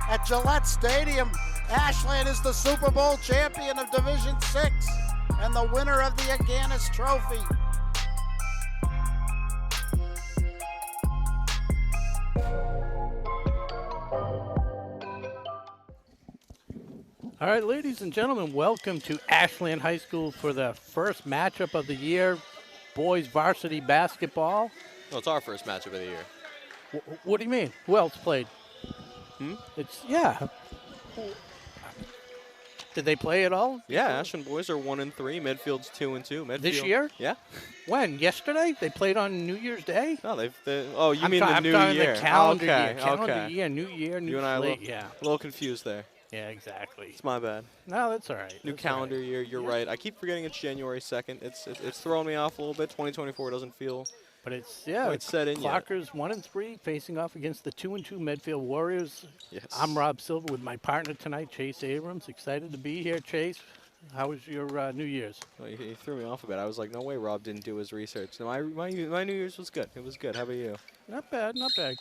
at Gillette Stadium. Ashland is the Super Bowl champion of Division VI and the winner of the Aganis Trophy. All right, ladies and gentlemen, welcome to Ashland High School for the first matchup of the year, boys varsity basketball. Well, it's our first matchup of the year. What do you mean? Who else played? It's, yeah. Did they play at all? Yeah, Ashland boys are 1-3. Medfield's 2-2. Medfield. This year? Yeah. When? Yesterday? They played on New Year's Day? No, oh, you mean the new year? The calendar year. Okay. Calendar year, New Year, New You and I are yeah. a little confused there. Yeah, exactly. It's my bad. No, that's all right. New calendar year. You're right. I keep forgetting it's January 2nd. It's throwing me off a little bit. 2024 doesn't feel. But it's, yeah, quite set in Clockers 1-3 facing off against the 2-2 Medfield Warriors. Yes. I'm Rob Silver with my partner tonight, Chase Abrams. Excited to be here, Chase. How was your New Year's? Well, you threw me off a bit. I was like, no way Rob didn't do his research. No, my New Year's was good. It was good. How about you? Not bad, not bad.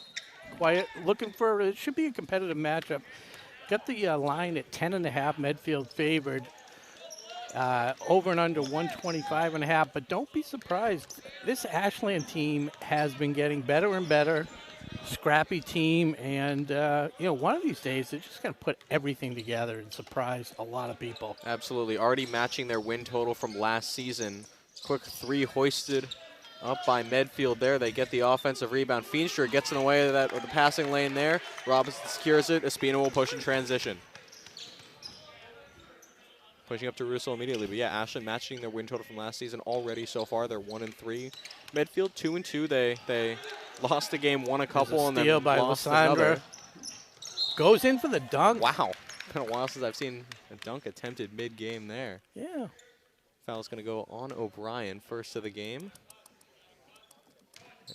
Quiet. Looking for, it should be a competitive matchup. Got the line at 10.5, Medfield favored. Over and under 125.5, but don't be surprised. This Ashland team has been getting better and better. Scrappy team, and one of these days they're just going to put everything together and surprise a lot of people. Absolutely. Already matching their win total from last season. Quick three hoisted up by Medfield there. They get the offensive rebound. Feenstra gets in the way of the passing lane there. Robinson secures it. Espino will push in transition. Pushing up to Russo immediately. But yeah, Ashland matching their win total from last season already so far. They're 1-3. Medfield 2-2. They lost the game, won a couple, and then lost another. Goes in for the dunk. Wow. Been a while since I've seen a dunk attempted mid-game there. Yeah. Foul's going to go on O'Brien first of the game.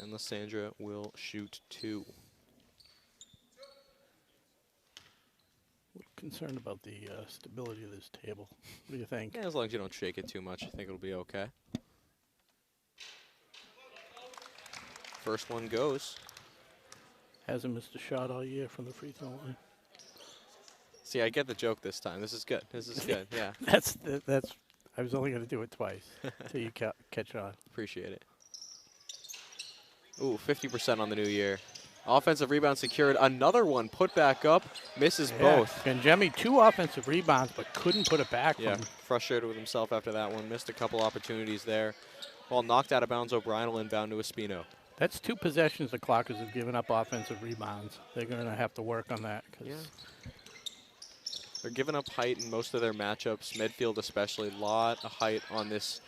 And Lysandra will shoot 2. Concerned about the stability of this table. What do you think? Yeah, as long as you don't shake it too much, I think it'll be okay. First one goes. Hasn't missed a shot all year from the free throw line. See, I get the joke this time. This is good. This is good. Yeah. That's. I was only going to do it twice until you catch on. Appreciate it. Ooh, 50% on the new year. Offensive rebound secured. Another one put back up. Misses both. And Jemmy, 2 offensive rebounds, but couldn't put it back. Yeah, frustrated with himself after that one. Missed a couple opportunities there. Ball knocked out of bounds. O'Brien will inbound to Espino. That's 2 possessions the Clockers have given up offensive rebounds. They're going to have to work on that. Yeah. They're giving up height in most of their matchups. Medfield especially. A lot of height on this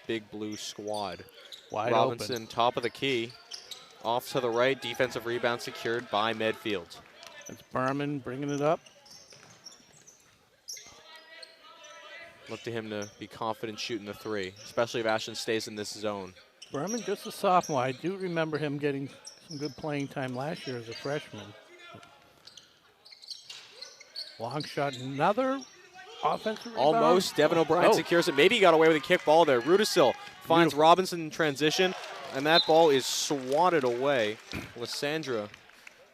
big blue squad. Wide Robinson, open. top of the key. Off to the right, defensive rebound secured by Medfield. That's Berman bringing it up. Look to him to be confident shooting the 3, especially if Ashland stays in this zone. Berman, just a sophomore. I do remember him getting some good playing time last year as a freshman. Long shot, another offensive rebound. Almost. Devin O'Brien secures it. Maybe he got away with a kick ball there. Rudisil finds Robinson in transition. And that ball is swatted away. Lysandra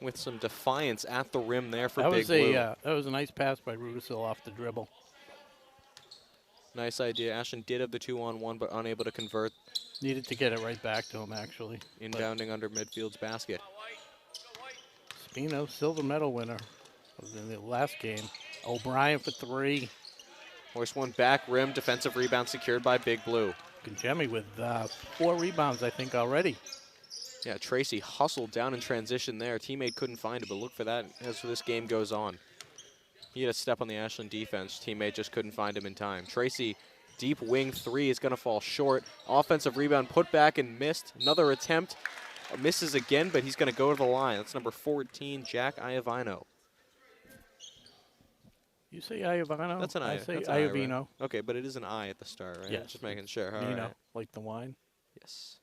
with some defiance at the rim there for Big Blue. That was a nice pass by Rudisil off the dribble. Nice idea. Ashland did have the 2-on-1, but unable to convert. Needed to get it right back to him, actually. Inbounding under Medfield's basket. Espino, silver medal winner in the last game. O'Brien for 3. Hoist one back rim. Defensive rebound secured by Big Blue. Jemmy with 4 rebounds, I think, already. Yeah, Tracy hustled down in transition there. Teammate couldn't find it, but look for that as this game goes on. He had a step on the Ashland defense. Teammate just couldn't find him in time. Tracy, deep wing 3 is going to fall short. Offensive rebound put back and missed. Another attempt. Misses again, but he's going to go to the line. That's number 14, Jack Iovino. You say Iovino? That's an I. I say that's Iovino. Right? Okay, but it is an I at the start, right? Yes. Just making sure. All Vino, right. like the wine? Yes.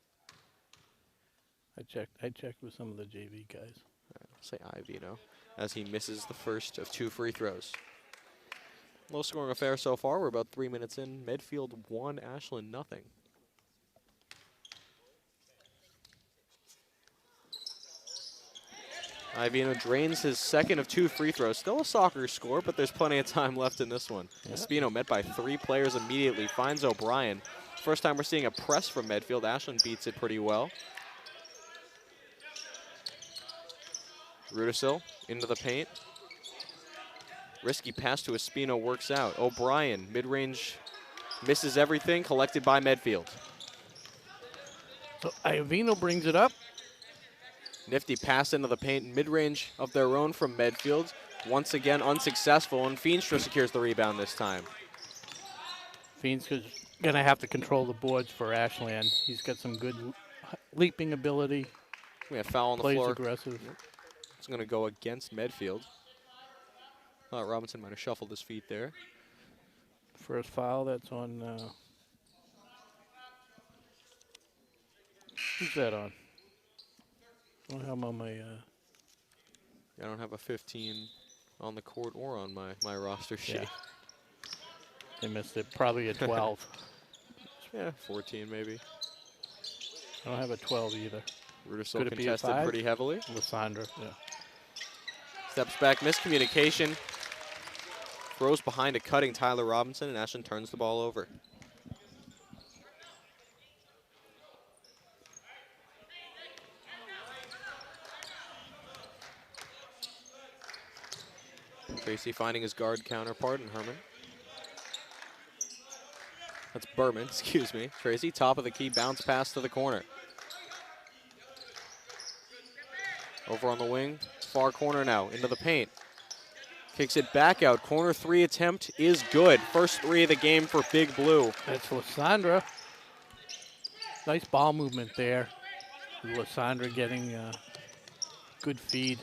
I checked with some of the JV guys. Right, I'll say Iovino as he misses the first of 2 free throws. Low scoring affair so far. We're about 3 minutes in. Medfield 1, Ashland nothing. Ivino drains his second of 2 free throws. Still a soccer score, but there's plenty of time left in this one. Yeah. Espino met by 3 players immediately, finds O'Brien. First time we're seeing a press from Medfield. Ashland beats it pretty well. Rudisil into the paint. Risky pass to Espino works out. O'Brien, mid-range, misses everything, collected by Medfield. So Iovino brings it up. Nifty pass into the paint, mid-range of their own from Medfield. Once again unsuccessful, and Feenstra secures the rebound this time. Feenstra's going to have to control the boards for Ashland. He's got some good leaping ability. We have foul on the plays floor. Aggressive. It's going to go against Medfield. Robinson might have shuffled his feet there. First foul, that's on. Who's that on? I don't have 'em on my. I don't have a 15 on the court or on my roster sheet. Yeah. They missed it. Probably a 12. Yeah, 14 maybe. I don't have a 12 either. Rudisil Could it be a contested 5? pretty heavily. Lysandra, yeah. Steps back, miscommunication. Throws behind a cutting Tyler Robinson, and Ashland turns the ball over. Tracy finding his guard counterpart in Herman. That's Berman, excuse me. Tracy, top of the key, bounce pass to the corner. Over on the wing, far corner now, into the paint. Kicks it back out. Corner 3 attempt is good. First 3 of the game for Big Blue. That's Lysandra. Nice ball movement there. Lysandra getting good feed.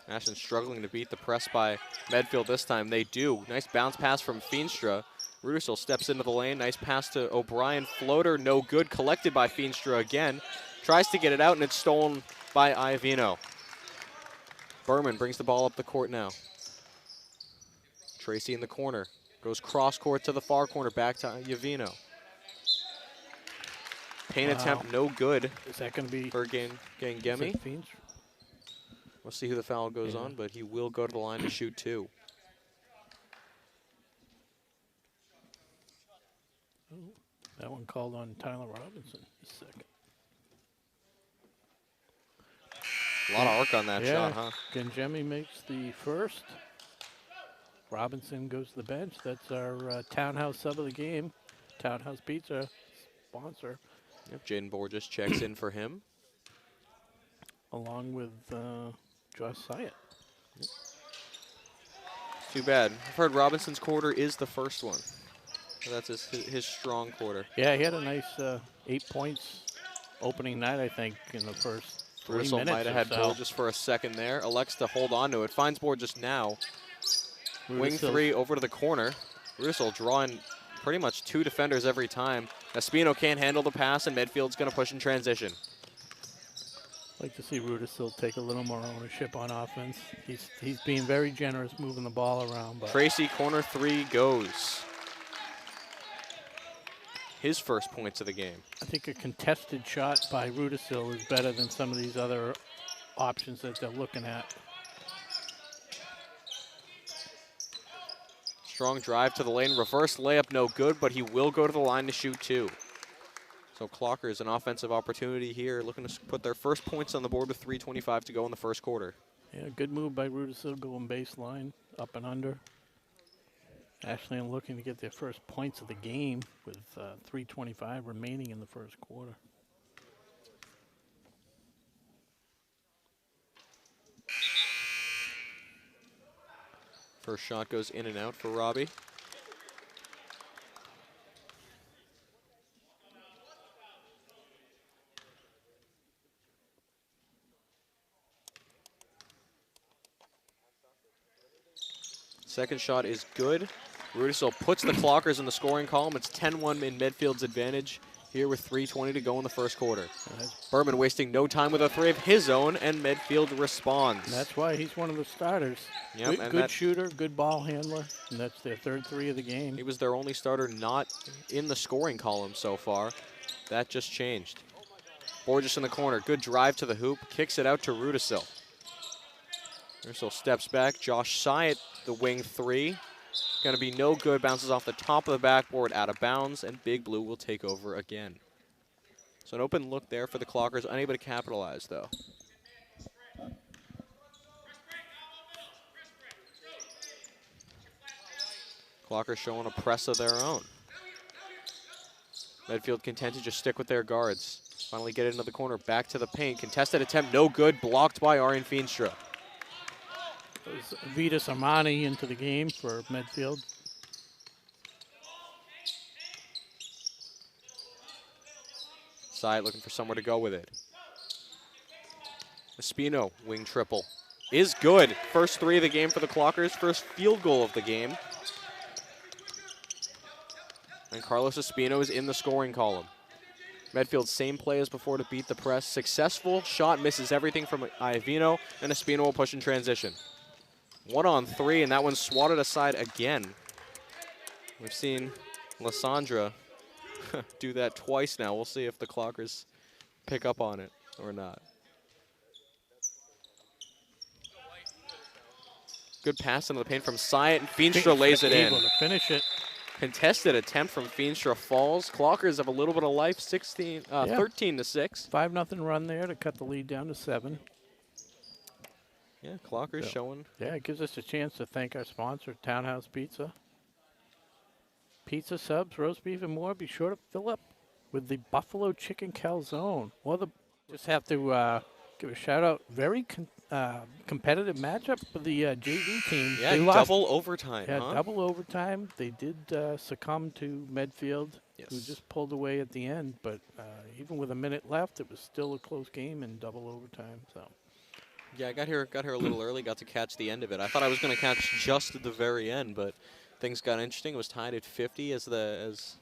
Ashland struggling to beat the press by Medfield this time. They do. Nice bounce pass from Feenstra. Rudisil steps into the lane. Nice pass to O'Brien. Floater, no good. Collected by Feenstra again. Tries to get it out, and it's stolen by Iovino. Berman brings the ball up the court now. Tracy in the corner. Goes cross court to the far corner. Back to Iovino. Paint attempt, no good. Is that going to be for Gangemi? We'll see who the foul goes on, but he will go to the line to shoot 2. Oh, that one called on Tyler Robinson. Second. A lot of arc on that shot, huh? Gangemi makes the first. Robinson goes to the bench. That's our Townhouse sub of the game. Townhouse Pizza sponsor. Yep, Jaden Borges checks in for him. Along with Josh Syatt. Too bad. I've heard Robinson's quarter is the first one. So that's his strong quarter. Yeah, he had a nice 8 points opening night, I think, in the first 3 minutes. Rudisil might have had Borges for a second there. Elects to hold on to it. Finds Borges now. Wing 3 over to the corner. Rudisil drawing pretty much 2 defenders every time. Espino can't handle the pass, and Medfield's going to push in transition. I'd like to see Rudisil take a little more ownership on offense. He's being very generous moving the ball around. But Tracy, corner 3 goes. His first points of the game. I think a contested shot by Rudisil is better than some of these other options that they're looking at. Strong drive to the lane. Reverse layup, no good, but he will go to the line to shoot 2. So Clockers, an offensive opportunity here, looking to put their first points on the board with 3:25 to go in the first quarter. Yeah, good move by Rudisil going baseline, up and under. Ashland looking to get their first points of the game with 3:25 remaining in the first quarter. First shot goes in and out for Robbie. Second shot is good. Rudisil puts the Clockers in the scoring column. It's 10-1 in Medfield's advantage here with 3:20 to go in the first quarter. Berman wasting no time with a 3 of his own, and Medfield responds. And that's why he's one of the starters. Yep, Good shooter, good ball handler, and that's their third 3 of the game. He was their only starter not in the scoring column so far. That just changed. Borges in the corner. Good drive to the hoop. Kicks it out to Rudisil. Russo steps back. Josh Syatt, the wing 3. Going to be no good. Bounces off the top of the backboard, out of bounds, and Big Blue will take over again. So an open look there for the Clockers, unable to capitalize, though. Clockers showing a press of their own. Medfield content to just stick with their guards. Finally get it into the corner, back to the paint. Contested attempt, no good, blocked by Arjen Feenstra. Vitas Armani into the game for Medfield. Syatt looking for somewhere to go with it. Espino, wing triple, is good. First 3 of the game for the Clockers, first field goal of the game. And Carlos Espino is in the scoring column. Medfield, same play as before to beat the press. Successful shot, misses everything from Iovino, and Espino will push in transition. 1-on-3, and that one's swatted aside again. We've seen Lysandra do that twice now. We'll see if the Clockers pick up on it or not. Good pass into the paint from Syatt, and Feenstra lays it in. Able to finish it. Contested attempt from Feenstra falls. Clockers have a little bit of life, 13-6. 5-0 run there to cut the lead down to 7. Yeah, Clockers showing. Yeah, it gives us a chance to thank our sponsor, Townhouse Pizza. Pizza subs, roast beef, and more. Be sure to fill up with the Buffalo Chicken Calzone. Just have to give a shout out. Very competitive matchup for the JV team. Yeah, they lost, double overtime. Yeah, huh? double overtime. They did succumb to Medfield, who just pulled away at the end. But even with a minute left, it was still a close game in double overtime. So. Yeah, I got here a little early. Got to catch the end of it. I thought I was going to catch just at the very end, but things got interesting. It was tied at 50 as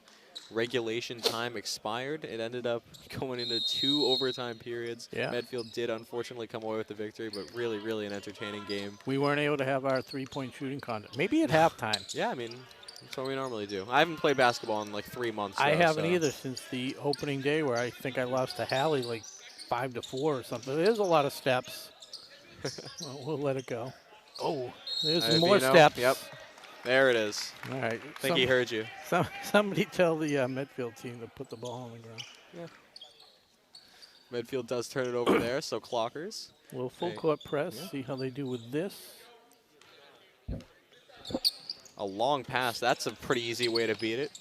regulation time expired. It ended up going into 2 overtime periods. Yeah. Medfield did unfortunately come away with the victory, but really, really an entertaining game. We weren't able to have our 3-point shooting contest. Maybe at halftime. Yeah, I mean, that's what we normally do. I haven't played basketball in like 3 months. I haven't either since the opening day where I think I lost to Hallie like 5-4 or something. There's a lot of steps. Well, we'll let it go. Oh, there's more steps. Yep. There it is. All right. I think he heard you. Somebody tell the Medfield team to put the ball on the ground. Yeah. Medfield does turn it over there, so Clockers. A little full court press. See how they do with this. A long pass. That's a pretty easy way to beat it.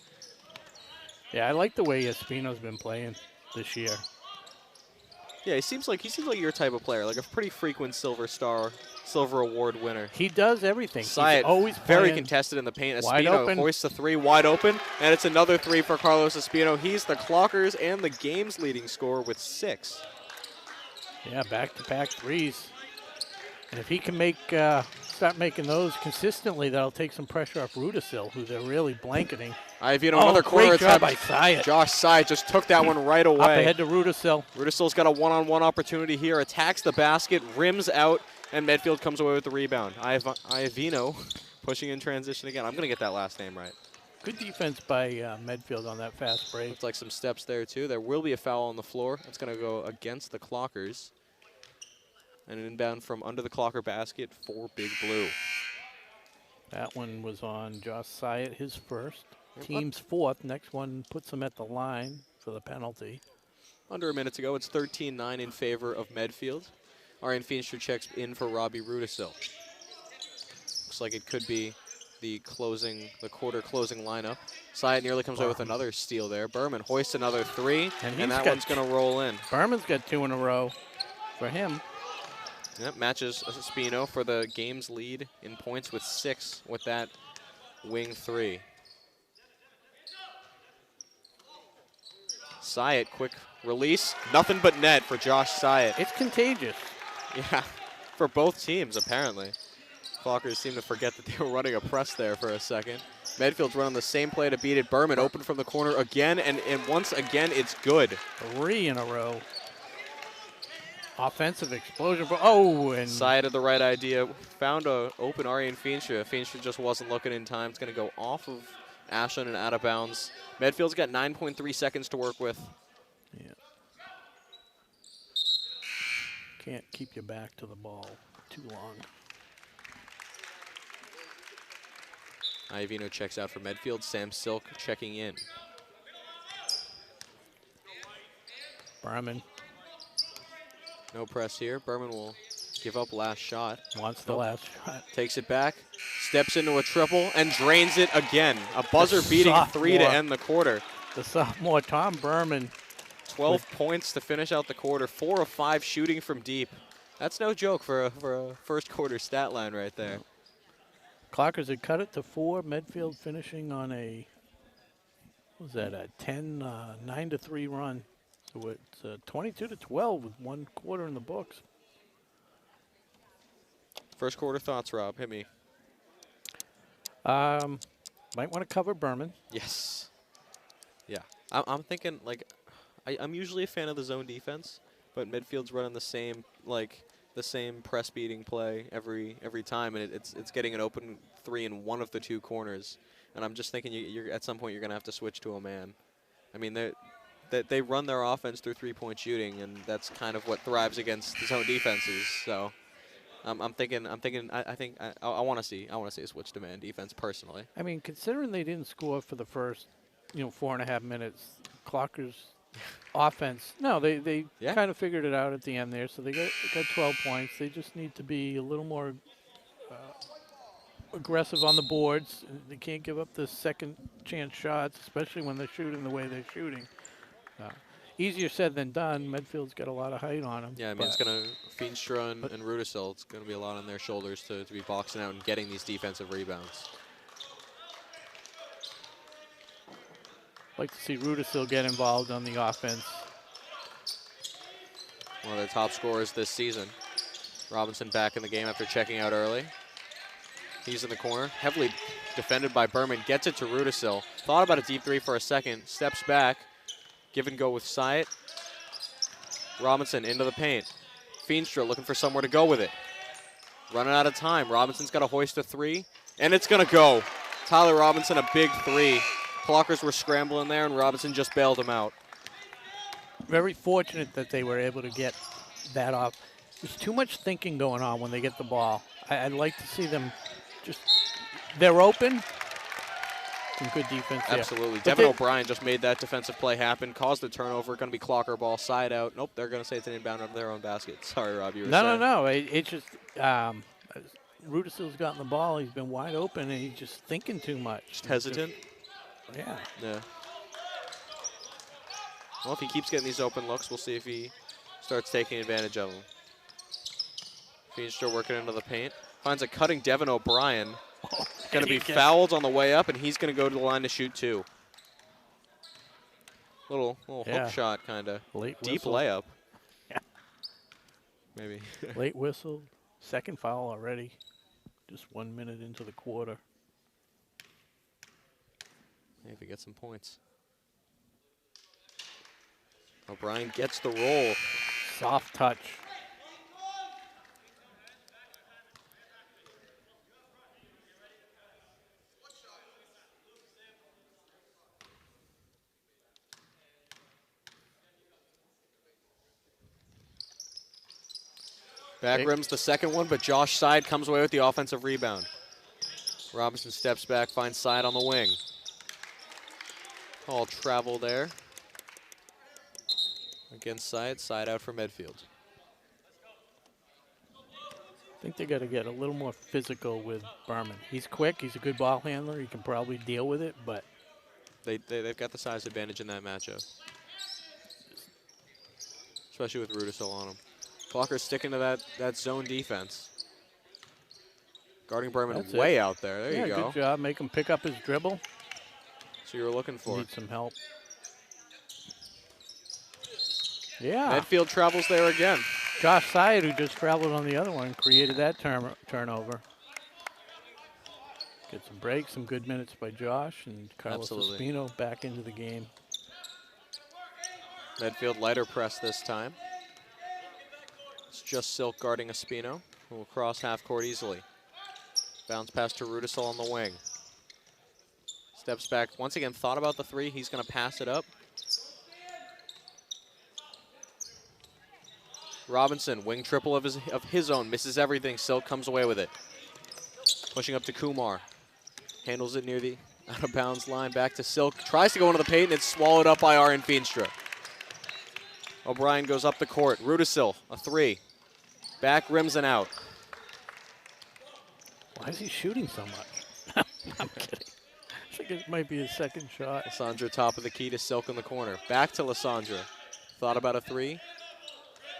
Yeah, I like the way Espino's been playing this year. Yeah, he seems like your type of player, like a pretty frequent Silver Award winner. He does everything. Syatt, he's always very contested in the paint. Wide Espino open. hoists the 3 wide open, and it's another 3 for Carlos Espino. He's the Clockers and the game's leading scorer with 6. Yeah, back-to-back threes. And if he can start making those consistently, that'll take some pressure off Rudisil, who they're really blanketing. Another corner great job attempt. by Syatt. Josh Syatt just took that one right away. Up ahead to Rudisil. Rudisil's got a one-on-one opportunity here. Attacks the basket, rims out, and Medfield comes away with the rebound. Iovino pushing in transition again. I'm going to get that last name right. Good defense by Medfield on that fast break. Looks like some steps there, too. There will be a foul on the floor. That's going to go against the Clockers. And an inbound from under the Clocker basket for Big Blue. That one was on Josh Syatt, his first. Team's 4th. Next one puts him at the line for the penalty. Under a minute to go. It's 13-9 in favor of Medfield. Arjen Feenstra checks in for Robbie Rudisil. Looks like it could be the quarter closing lineup. Syatt nearly comes away with another steal there. Berman hoists another 3, and that one's going to roll in. Berman's got 2 in a row for him. Yep, matches Espino for the game's lead in points with 6 with that wing 3. Syatt, quick release. Nothing but net for Josh Syatt. It's contagious. Yeah, for both teams, apparently. Clockers seem to forget that they were running a press there for a second. Medfield's running the same play to beat it. Berman open from the corner again, and once again, it's good. 3 in a row. Offensive explosion. And Syatt had the right idea. Found a open Arjen Feenstra. Feenstra just wasn't looking in time. It's going to go off of Ashland and out of bounds. Medfield's got 9.3 seconds to work with. Yeah. Can't keep your back to the ball too long. Iovino checks out for Medfield. Sam Silk checking in. Berman No press here. Berman will give up last shot. wants the last shot. Takes it back, steps into a triple, and drains it again. A buzzer-beating 3 to end the quarter. The sophomore, Tom Berman. 12 points to finish out the quarter. 4 of 5 shooting from deep. That's no joke for a first quarter stat line right there. Clockers had cut it to 4. Medfield finishing on a, what was that, a 9-3 run. So it's 22-12 with 1 quarter in the books. First quarter thoughts, Rob. Hit me. Might want to cover Berman. Yes. Yeah. I'm thinking, like, I'm usually a fan of the zone defense, but Medfield's running the same press beating play every time, and it's getting an open 3 in one of the 2 corners. And I'm just thinking you're at some point you're going to have to switch to a man. I mean, they run their offense through 3-point shooting, and that's kind of what thrives against zone defenses. So I think I want to see a switch to man defense personally. I mean, considering they didn't score for the first, 4.5 minutes, Clockers offense. No, they kind of figured it out at the end there. So they got 12 points. They just need to be a little more aggressive on the boards. They can't give up the second chance shots, especially when they're shooting the way they're shooting. Easier said than done. Medfield's got a lot of height on them. Yeah, I mean, it's going to Feenstra and Rudisil. It's going to be a lot on their shoulders to be boxing out and getting these defensive rebounds. Like to see Rudisil get involved on the offense. One of their top scorers this season. Robinson back in the game after checking out early. He's in the corner, heavily defended by Berman. Gets it to Rudisil. Thought about a deep 3 for a second. Steps back. Give and go with Syatt. Robinson into the paint. Feenstra looking for somewhere to go with it. Running out of time. Robinson's got to hoist a 3, and it's going to go. Tyler Robinson, a big 3. Clockers were scrambling there, and Robinson just bailed him out. Very fortunate that they were able to get that off. There's too much thinking going on when they get the ball. I'd like to see them just, they're open. Some good defense there. Absolutely. Devin O'Brien just made that defensive play happen, caused the turnover. Going to be Clocker ball, side out. Nope, they're going to say it's an inbound of their own basket. Sorry, Rob, you were saying. No. It's just Rudisil's gotten the ball. He's been wide open, and he's just thinking too much. Just hesitant? Yeah. Well, if he keeps getting these open looks, we'll see if he starts taking advantage of them. Feenstra working into the paint. Finds a cutting Devin O'Brien. Going to be fouled on the way up, and he's going to go to the line to shoot 2. Little hook shot, kind of. Deep layup. Yeah. Maybe. Late whistle. Second foul already. Just 1 minute into the quarter. Maybe get some points. O'Brien gets the roll. Soft touch. Back rims the second one, but Josh Side comes away with the offensive rebound. Robinson steps back, finds Side on the wing. Call travel there. Against Side out for Medfield. I think they got to get a little more physical with Berman. He's quick. He's a good ball handler. He can probably deal with it, but they've got the size advantage in that matchup, especially with Rudisil on him. Clocker's sticking to that zone defense. Guarding Berman way out there. There you go. Good job. Make him pick up his dribble. So you were looking for. Need some help. Yeah. Medfield travels there again. Josh Syatt, who just traveled on the other one, created that turnover. Get some breaks, some good minutes by Josh, and Carlos Espino back into the game. Medfield lighter press this time. It's just Silk guarding Espino, who will cross half court easily. Bounce pass to Rudisil on the wing. Steps back. Once again, thought about the 3. He's going to pass it up. Robinson, wing triple of his own, misses everything. Silk comes away with it. Pushing up to Kumar. Handles it near the out-of-bounds line. Back to Silk. Tries to go into the paint, and it's swallowed up by Arjen Feenstra. O'Brien goes up the court. Rudisil, a three. Back, rims, and out. Why is he shooting so much? I'm kidding. I think it might be his second shot. Lysandra top of the key to Silk in the corner. Back to Lysandra. Thought about a three.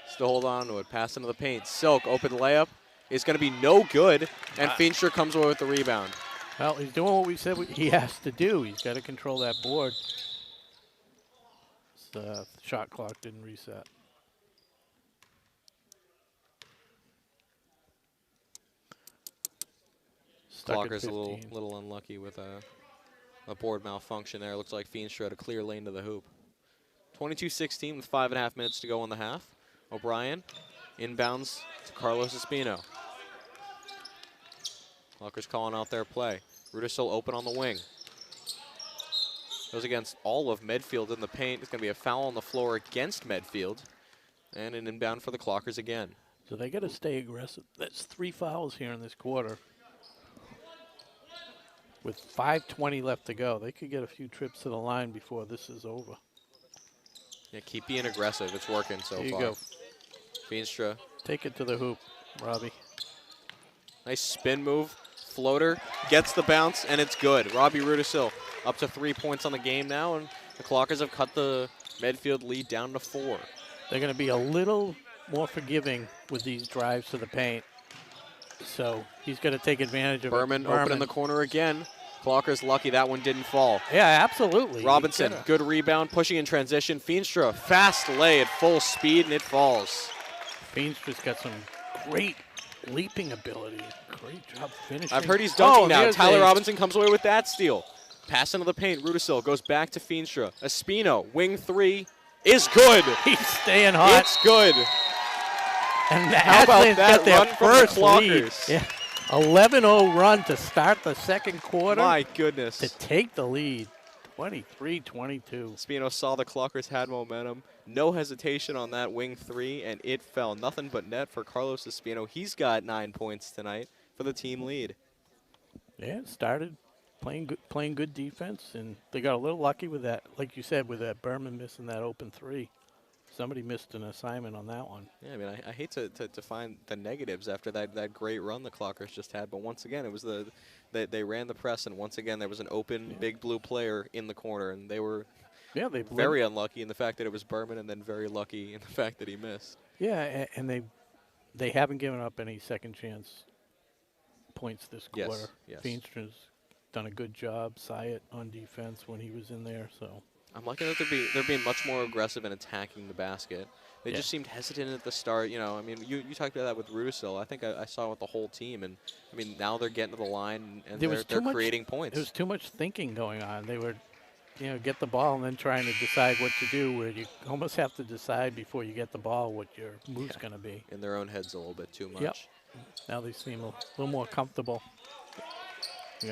Still hold on to it. Pass into the paint. Silk, open layup. Is going to be no good, and Feenstra comes away with the rebound. Well, he's doing what we said he has to do. He's got to control that board. The shot clock didn't reset. Clocker's a little unlucky with a board malfunction there. Looks like Feenstra had a clear lane to the hoop. 22-16 with 5.5 minutes to go in the half. O'Brien inbounds to Carlos Espino. Clocker's calling out their play. Rudisil open on the wing. Goes against all of Medfield in the paint. It's going to be a foul on the floor against Medfield. And an inbound for the Clockers again. So they got to stay aggressive. That's 3 fouls here in this quarter. With 5:20 left to go, they could get a few trips to the line before this is over. Yeah, keep being aggressive. It's working so far. There you go. Feenstra. Take it to the hoop, Robbie. Nice spin move. Floater. Gets the bounce, and it's good. Robbie Rudisil up to 3 points on the game now, and the Clockers have cut the Medfield lead down to 4. They're going to be a little more forgiving with these drives to the paint. So he's going to take advantage of Berman it. open in the corner again. Clocker's lucky that one didn't fall. Yeah, absolutely. Robinson, good rebound, pushing in transition. Feenstra, fast lay at full speed, and it falls. Feenstra's got some great leaping ability. Great job finishing. I've heard he's dunking now. there's Tyler Robinson comes away with that steal. Pass into the paint. Rudisil goes back to Feenstra. Espino, wing three, is good. He's staying hot. It's good. And How about Ashland's that got their run from the first lead. Clockers? Yeah. 11-0 run to start the second quarter. My goodness. To take the lead, 23-22. Espino saw the Clockers had momentum. No hesitation on that wing three, and it fell. Nothing but net for Carlos Espino. He's got 9 points tonight for the team lead. Yeah, it started playing good defense, and they got a little lucky with that, like you said, with that Berman missing that open three. Somebody missed an assignment on that one. Yeah, I mean, I hate to find the negatives after that great run the Clockers just had, but once again, it was they ran the press, and once again, there was an open big blue player in the corner, and they were very unlucky in the fact that it was Berman, and then very lucky in the fact that he missed. Yeah, and they haven't given up any second chance points this quarter. Yes. Feenstra's done a good job. Syatt on defense when he was in there, so. I'm liking that they're being much more aggressive in attacking the basket. They just seemed hesitant at the start. You know, I mean, you talked about that with Rudisil. I think I saw it with the whole team, and I mean, now they're getting to the line and they're creating points. There was too much thinking going on. They were, get the ball and then trying to decide what to do. Where you almost have to decide before you get the ball what your move's going to be. In their own heads a little bit too much. Yep. Now they seem a little more comfortable.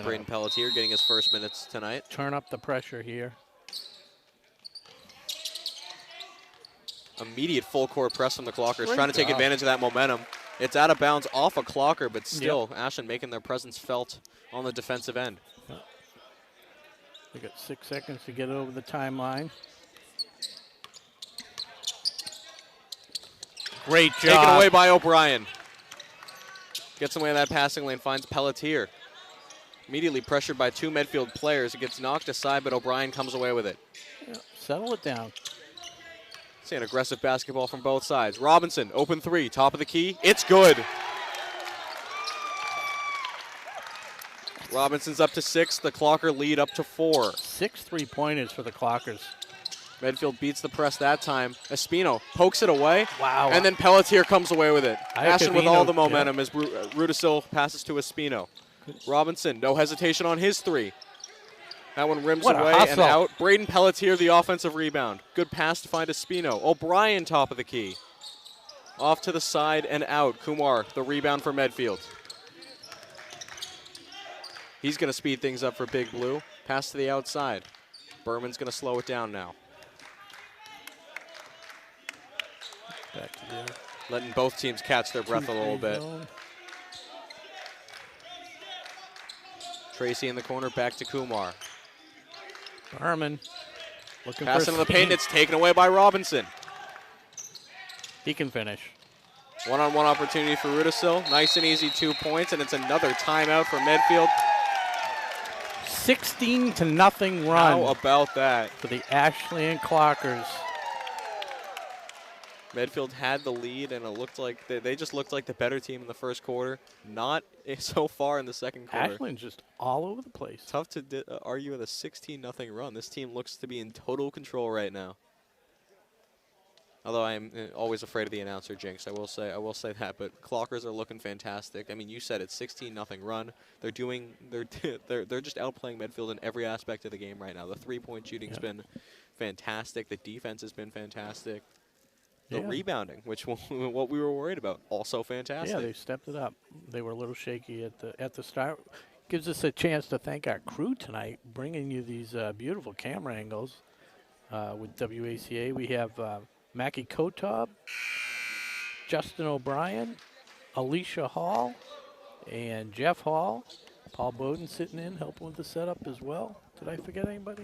Braden Pelletier getting his first minutes tonight. Turn up the pressure here. Immediate full court press from the Clockers, trying to take advantage of that momentum. It's out of bounds off a Clocker, but still, Ashland making their presence felt on the defensive end. They got 6 seconds to get over the timeline. Great job. Taken away by O'Brien. Gets away in that passing lane, finds Pelletier. Immediately pressured by 2 Medfield players. It gets knocked aside, but O'Brien comes away with it. Yeah, settle it down. See an aggressive basketball from both sides. Robinson, open three, top of the key. It's good. Robinson's up to 6. The Clocker lead up to 4. 6 3-pointers for the Clockers. Medfield beats the press that time. Espino pokes it away. Wow. And then Pelletier comes away with it. Ashland with all the momentum as Rudisil passes to Espino. Robinson, no hesitation on his three. That one rims away and out. Braden Pelletier, the offensive rebound. Good pass to find Espino. O'Brien, top of the key. Off to the side and out. Kumar, the rebound for Medfield. He's going to speed things up for Big Blue. Pass to the outside. Berman's going to slow it down now. Back to there. Letting both teams catch their breath a little bit. Tracy in the corner, back to Kumar. Berman looking Pass for into the paint, it's taken away by Robinson. He can finish. One-on-one opportunity for Rudisil. Nice and easy 2 points, and it's another timeout for Medfield. 16-0 run. How about that? For the Ashland Clockers. Medfield had the lead, and it looked like they just looked like the better team in the first quarter. Not so far in the second quarter. Ashland's just all over the place. Tough to argue with a 16-0 run. This team looks to be in total control right now. Although I am always afraid of the announcer jinx, I will say that. But Clockers are looking fantastic. I mean, you said it's 16-0 run. They're just outplaying Medfield in every aspect of the game right now. The 3-point shooting's been fantastic. The defense has been fantastic. The rebounding, which what we were worried about, also fantastic. Yeah, they stepped it up. They were a little shaky at the start. Gives us a chance to thank our crew tonight, bringing you these beautiful camera angles with WACA. We have Mackie Kotob, Justin O'Brien, Alicia Hall, and Jeff Hall. Paul Bowden sitting in, helping with the setup as well. Did I forget anybody?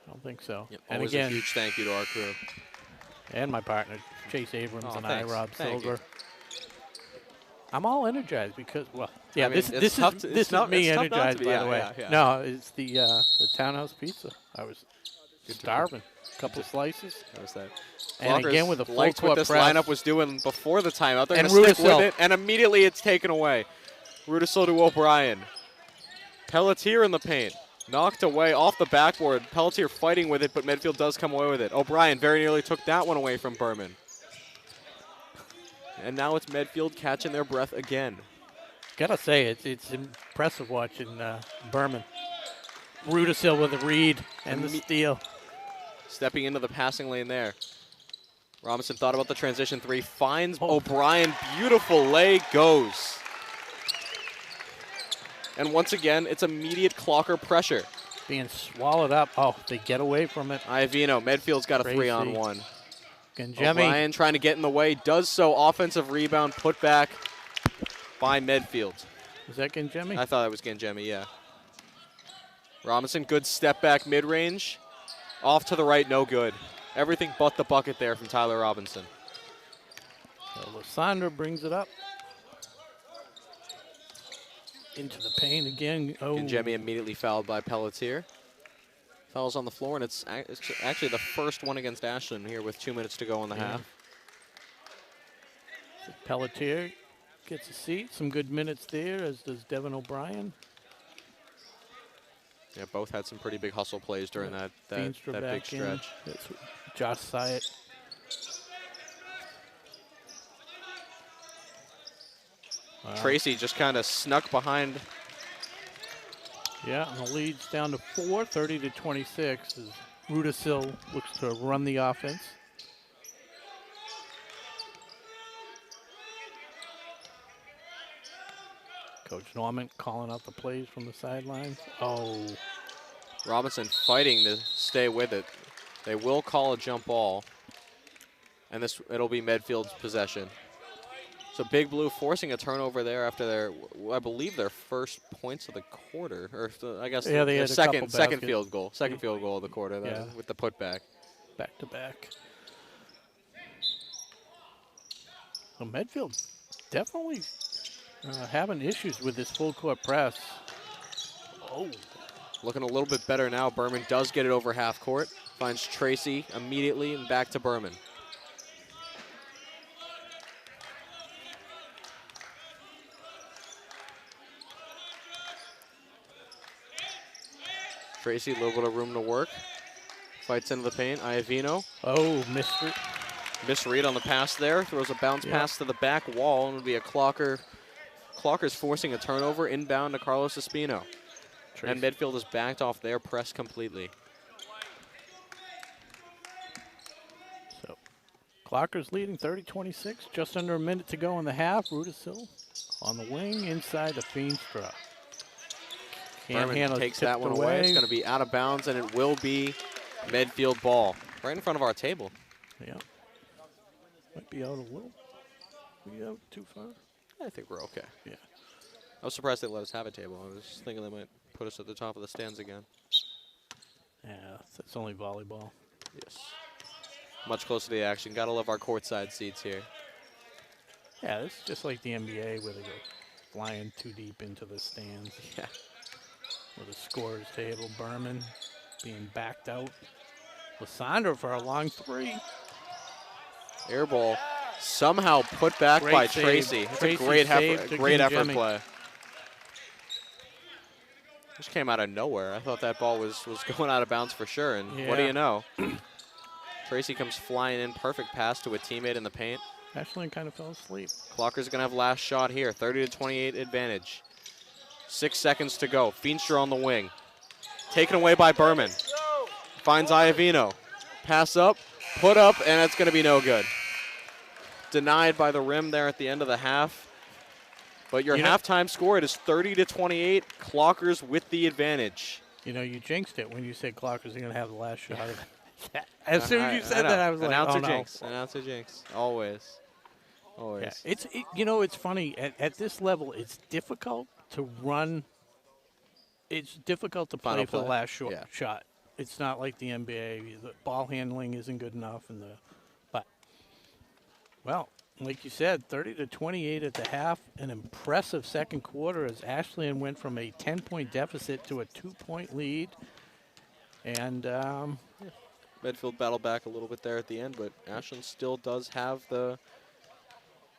I don't think so. Yep, and always again, a huge thank you to our crew. And my partner, Chase Abrams, and thanks. I, Rob Thank Silver. you. I'm all energized because, well, yeah, I mean, this is me energized, by the way. Yeah. No, it's the Townhouse Pizza. I was starving. A couple slices. That was that. And again with a full liked court what this press. lineup was doing before the timeout. They're And going to stick with Rudisil. it, and immediately it's taken away. Rudisil to O'Brien. Pelletier in the paint. Knocked away off the backboard. Pelletier fighting with it, but Medfield does come away with it. O'Brien very nearly took that one away from Berman. And now it's Medfield catching their breath again. Gotta say, it's impressive watching Berman. Rudisil with a read and the steal. Stepping into the passing lane there. Robinson thought about the transition three. Finds O'Brien. Beautiful lay. Goes. And once again, it's immediate Clocker pressure. Being swallowed up. Oh, they get away from it. Iovino. Medfield's got a 3-on-1. Ganjemi. O'Brien trying to get in the way. Does so. Offensive rebound. Put back by Medfield. Is that Ganjemi? I thought it was Ganjemi, yeah. Robinson, good step back mid-range. Off to the right, no good. Everything but the bucket there from Tyler Robinson. So Lysandra brings it up. Into the paint again. Oh. Ganjemi immediately fouled by Pelletier. Fouls on the floor, and it's actually the first one against Ashland here with 2 minutes to go in the half. So Pelletier gets a seat. Some good minutes there, as does Devin O'Brien. Yeah, both had some pretty big hustle plays during that big stretch. That's Josh Syatt. Wow. Tracy just kind of snuck behind. Yeah, and the lead's down to 4, 30-26, as Rudisil looks to run the offense. Coach Norman calling out the plays from the sidelines. Oh. Robinson fighting to stay with it. They will call a jump ball, and it'll be Medfield's possession. So Big Blue forcing a turnover there after their, I believe, their first points of the quarter, or I guess yeah, they had second baskets. field goal, field goal of the quarter with the putback. Back to back. So Medfield definitely having issues with this full court press. Oh. Looking a little bit better now. Berman does get it over half court. Finds Tracy immediately and back to Berman. Tracy, a little bit of room to work. Fights into the paint. Iovino. Oh, misread on the pass there. Throws a bounce pass to the back wall, and it'll be a Clocker. Clocker's forcing a turnover inbound to Carlos Espino. Tracy. And Medfield is backed off their press completely. So Clocker's leading 30-26. Just under a minute to go in the half. Rudisil on the wing inside the Feenstra. Berman takes that one away. It's going to be out of bounds, and it will be Medfield ball. Right in front of our table. Yeah. Might be out a little. Be out too far. I think we're okay. Yeah. I was surprised they let us have a table. I was thinking they might put us at the top of the stands again. Yeah, it's only volleyball. Yes. Much closer to the action. Gotta love our courtside seats here. Yeah, it's just like the NBA where they go flying too deep into the stands. Yeah. With a scorer's table, Berman being backed out. Lysandra for a long three. Air ball somehow put back Great by save. Tracy. It's a great effort play. Just came out of nowhere. I thought that ball was going out of bounds for sure, and what do you know? Tracy comes flying in, perfect pass to a teammate in the paint. Ashlyn kind of fell asleep. Clocker's going to have last shot here, 30-28 advantage. 6 seconds to go. Feenstra on the wing. Taken away by Berman. Finds Iovino. Pass up, put up, and it's going to be no good. Denied by the rim there at the end of the half. But your halftime score, it is 30-28. Clockers with the advantage. You know, you jinxed it when you said Clockers are going to have the last shot. As soon as you said that, I was like, Announcer oh, jinx. Announcer jinx. Always. Always. Yeah, you know, it's funny. At this level, it's difficult to run. It's difficult to play for the last shot. It's not like the NBA. The ball handling isn't good enough, but like you said, 30-28 at the half. An impressive second quarter as Ashlyn went from a 10-point deficit to a 2-point lead, and Medfield battled back a little bit there at the end, but Ashlyn still does have the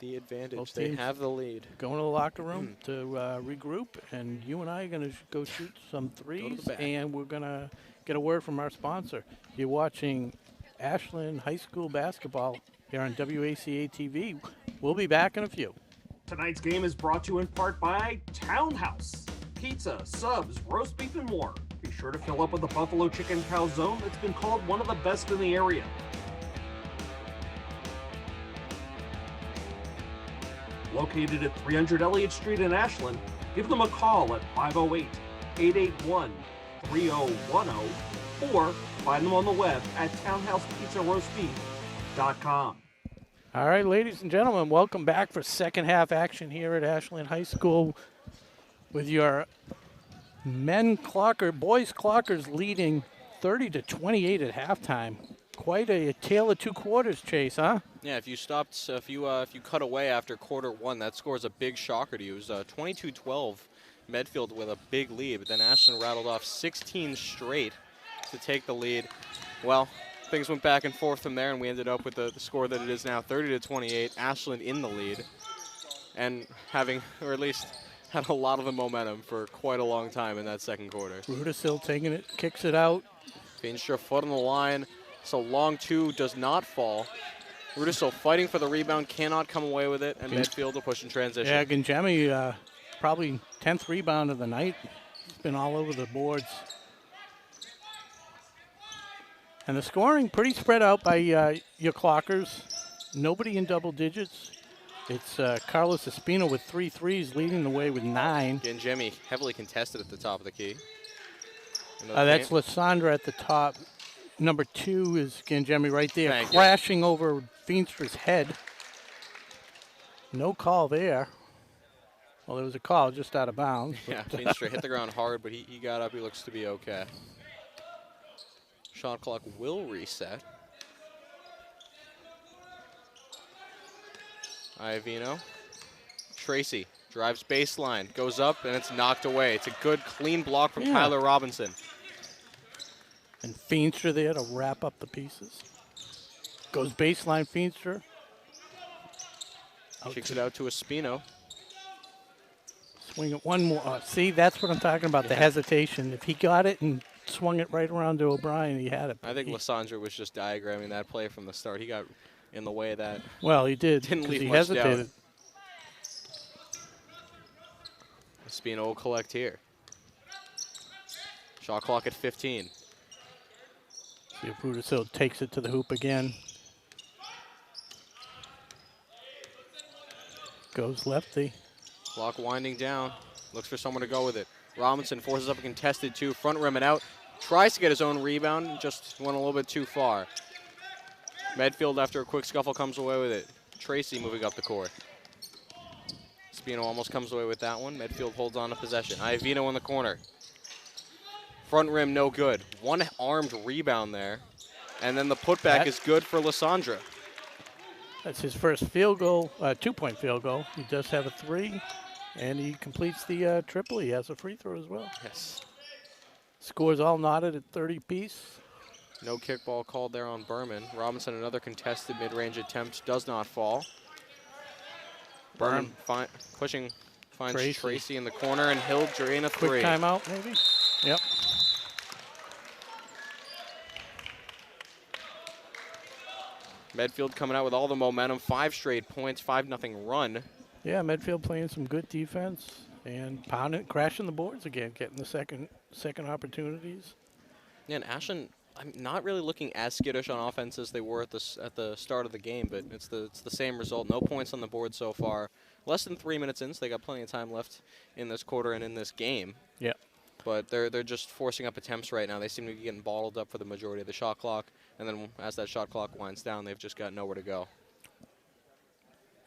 advantage. They have the lead. Going to the locker room to regroup, and you and I are going to go shoot some threes, and we're going to get a word from our sponsor. You're watching Ashlyn High School basketball here on WACA-TV. We'll be back in a few. Tonight's game is brought to you in part by Townhouse. Pizza, subs, roast beef, and more. Be sure to fill up with the Buffalo Chicken Calzone that's been called one of the best in the area. Located at 300 Elliott Street in Ashland, give them a call at 508-881-3010 or find them on the web at townhousepizzaroastbeef.com. All right, ladies and gentlemen, welcome back for second half action here at Ashland High School with your boys Clockers leading 30-28 at halftime. Quite a tale of two quarters, Chase, huh? Yeah, if you cut away after quarter one, that scores a big shocker to you. It was 22-12, Medfield with a big lead, but then Ashland rattled off 16 straight to take the lead. Well, things went back and forth from there, and we ended up with the score that it is now, 30-28, Ashland in the lead, and having, or at least had a lot of the momentum for quite a long time in that second quarter. Rudisil taking it, kicks it out. Feenstra foot on the line, so long two does not fall. Rudisil fighting for the rebound, cannot come away with it, and Medfield will push in transition. Yeah, Ginjemi, probably 10th rebound of the night. He's been all over the boards. And the scoring pretty spread out by your Clockers. Nobody in double digits. It's Carlos Espino with 3 threes, leading the way with 9. Ginjemi heavily contested at the top of the key. That's Lysandra at the top. Number 2 is Ginjemi right there, Thank crashing over Feenstra's head. No call there. Well, there was a call just out of bounds. Yeah, Feenstra hit the ground hard, but he got up. He looks to be okay. Shot clock will reset. Iovino. Tracy drives baseline, goes up, and it's knocked away. It's a good, clean block from Tyler Robinson. And Feenstra there to wrap up the pieces. Goes baseline, Feenstra. Kicks it out to Espino. Swing it one more. See, that's what I'm talking about, the hesitation. If he got it and swung it right around to O'Brien, he had it. I think Lysandra was just diagramming that play from the start. He got in the way of that. Well, he did. Didn't leave he much hesitated. doubt. Espino will collect here. Shot clock at 15. See if Rudisil takes it to the hoop again. Goes lefty. Clock winding down. Looks for someone to go with it. Robinson forces up a contested 2, front rim and out. Tries to get his own rebound, just went a little bit too far. Medfield, after a quick scuffle, comes away with it. Tracy moving up the court. Spino almost comes away with that one. Medfield holds on to possession. Iovino in the corner. Front rim, no good. One armed rebound there. And then the putback is good for Lysandra. That's his first field goal, 2-point field goal. He does have a 3, and he completes the triple. He has a free throw as well. Yes. Scores all knotted at 30 apiece. No kickball called there on Berman. Robinson, another contested mid-range attempt, does not fall. Berman finds Tracy in the corner, and he'll drain a 3. Quick timeout, maybe? Yep. Medfield coming out with all the momentum. 5 straight points, 5-0 run. Yeah, Medfield playing some good defense and crashing the boards again, getting the second opportunities. Yeah, and Ashland, I'm not really looking as skittish on offense as they were at the start of the game, but it's the same result. No points on the board so far. Less than 3 minutes in, so they got plenty of time left in this quarter and in this game. Yeah. But they're just forcing up attempts right now. They seem to be getting bottled up for the majority of the shot clock, and then as that shot clock winds down, they've just got nowhere to go.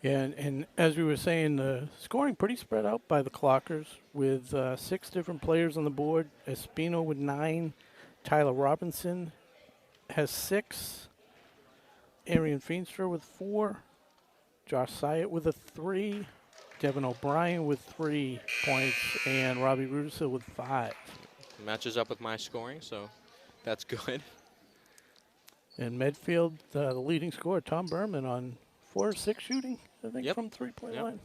Yeah, and as we were saying, the scoring pretty spread out by the Clockers with 6 different players on the board. Espino with 9. Tyler Robinson has 6. Arian Feenstra with 4. Josh Syatt with a 3. Devin O'Brien with 3 points. And Robbie Rudisil with 5. Matches up with my scoring, so that's good. And Medfield, the leading scorer, Tom Berman, on 4 or 6 shooting, I think, from 3-point line.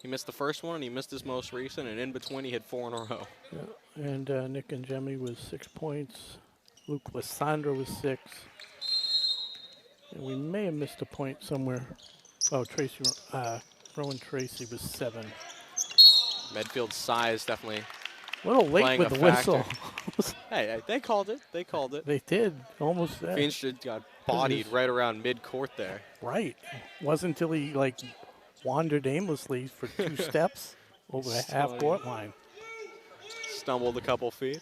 He missed the first one, and he missed his most recent, and in between he had 4 in a row. Yeah. And Nick Njemi was 6 points. Luke Lysandra was 6. And we may have missed a point somewhere. Oh, Rowan Tracy was 7. Medfield's size definitely A little late with the whistle. Hey, they called it. They called it. They did. Almost there. Feenstra got bodied right around mid-court there. Right. Wasn't until he, wandered aimlessly for 2 steps over the half-court line. Stumbled a couple feet.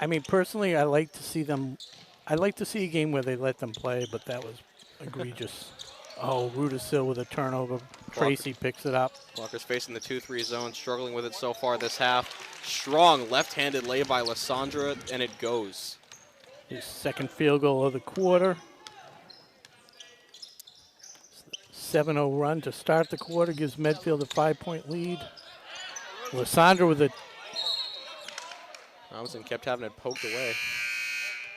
I mean, personally, I like to see them. I like to see a game where they let them play, but that was egregious. Oh, Rudisil with a turnover. Tracy picks it up. Walker's facing the 2-3 zone, struggling with it so far this half. Strong left-handed lay by Lysandra, and it goes. His second field goal of the quarter. 7-0 run to start the quarter gives Medfield a 5-point lead. Lysandra with a... Robinson kept having it poked away.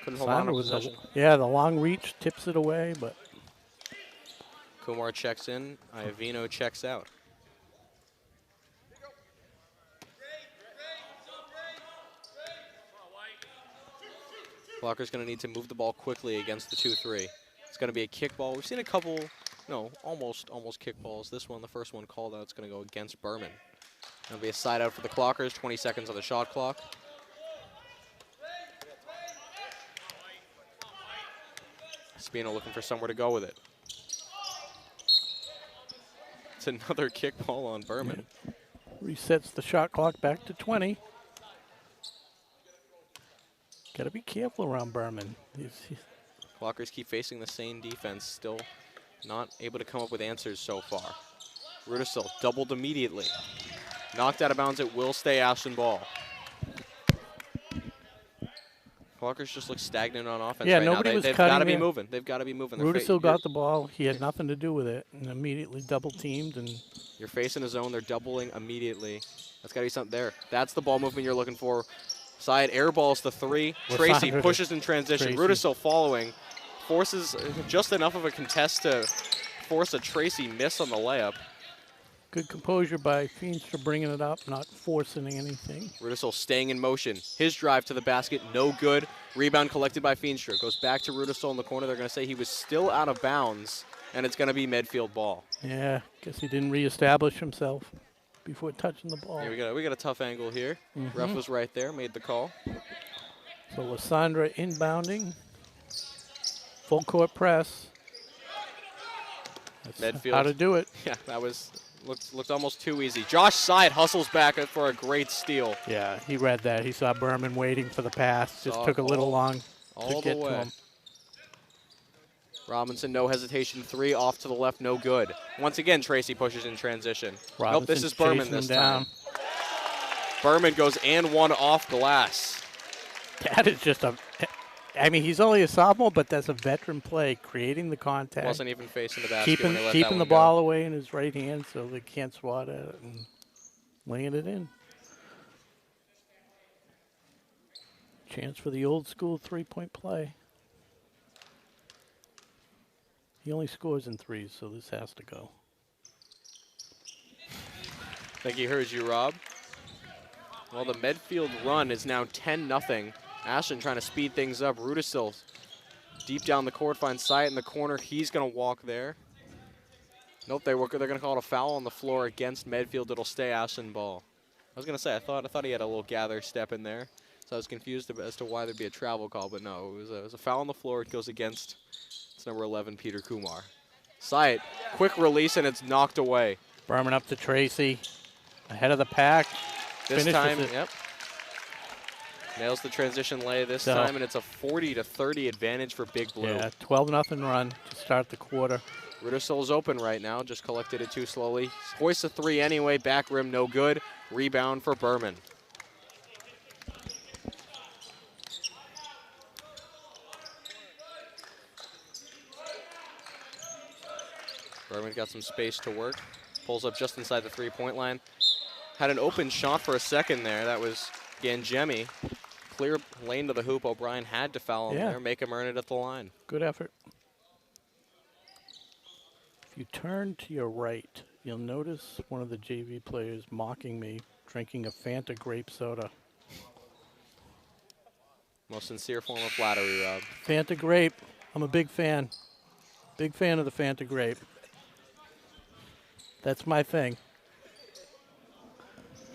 Couldn't hold on to possession. Yeah, the long reach tips it away, but... Kumar checks in. Iovino checks out. Walker's going to need to move the ball quickly against the 2-3. It's going to be a kick ball. We've seen a couple, almost kick balls. This one, the first one called out, it's going to go against Berman. It'll be a side out for the Clockers, 20 seconds on the shot clock. Spino looking for somewhere to go with it. It's another kick ball on Berman. Resets the shot clock back to 20. Got to be careful around Berman. Clockers keep facing the same defense, still not able to come up with answers so far. Rudisil doubled immediately. Knocked out of bounds, it will stay Ashland ball. Clockers just look stagnant on offense right now. They've got to be moving. They've got to be moving. Rudisil got the ball. He had nothing to do with it, and immediately double teamed. And you're facing a zone. They're doubling immediately. That's got to be something there. That's the ball movement you're looking for. Side airballs the 3. Tracy pushes in transition. Rudisil following. Forces just enough of a contest to force a Tracy miss on the layup. Good composure by Feenstra bringing it up, not forcing anything. Rudisil staying in motion. His drive to the basket, no good. Rebound collected by Feenstra. Goes back to Rudisil in the corner. They're going to say he was still out of bounds, and it's going to be Medfield ball. Yeah, guess he didn't reestablish himself before touching the ball. Yeah, we got a tough angle here. Ref was right there, made the call. So Lysandra inbounding. Full court press. That's Medfield. how to do it. Yeah, that was looked almost too easy. Josh Syatt hustles back for a great steal. Yeah, he read that. He saw Berman waiting for the pass. Just took a little long to get to him. Robinson, no hesitation, 3 off to the left, no good. Once again, Tracy pushes in transition. Nope, this is Berman this time. Berman goes and 1 off glass. That is just I mean, he's only a sophomore, but that's a veteran play, creating the contact. Wasn't even facing the basket when he let keeping that the one ball go. away in his right hand so they can't swat at it and laying it in. Chance for the old school 3-point play. He only scores in 3s, so this has to go. I think he heard you, Rob. Well, the Medfield run is now 10-0. Ashland trying to speed things up. Rudisil deep down the court, finds Syatt in the corner. He's going to walk there. Nope, they're going to call it a foul on the floor against Medfield. It'll stay Ashland ball. I was going to say, I thought he had a little gather step in there, so I was confused as to why there'd be a travel call, but no, it was a foul on the floor. It goes against number 11, Peter Kumar. Syatt, quick release, and it's knocked away. Berman up to Tracy, ahead of the pack. This time, yep. Nails the transition lay this time, and it's a 40-30 advantage for Big Blue. Yeah, 12-0 run to start the quarter. Rudisil's open right now, just collected it too slowly. Hoists a 3 anyway, back rim no good. Rebound for Berman. Berman got some space to work. Pulls up just inside the 3-point line. Had an open shot for a second there. That was Gangemi. Clear lane to the hoop. O'Brien had to foul him there, make him earn it at the line. Good effort. If you turn to your right, you'll notice one of the JV players mocking me, drinking a Fanta grape soda. Most sincere form of flattery, Rob. Fanta grape. I'm a big fan. Big fan of the Fanta grape. That's my thing.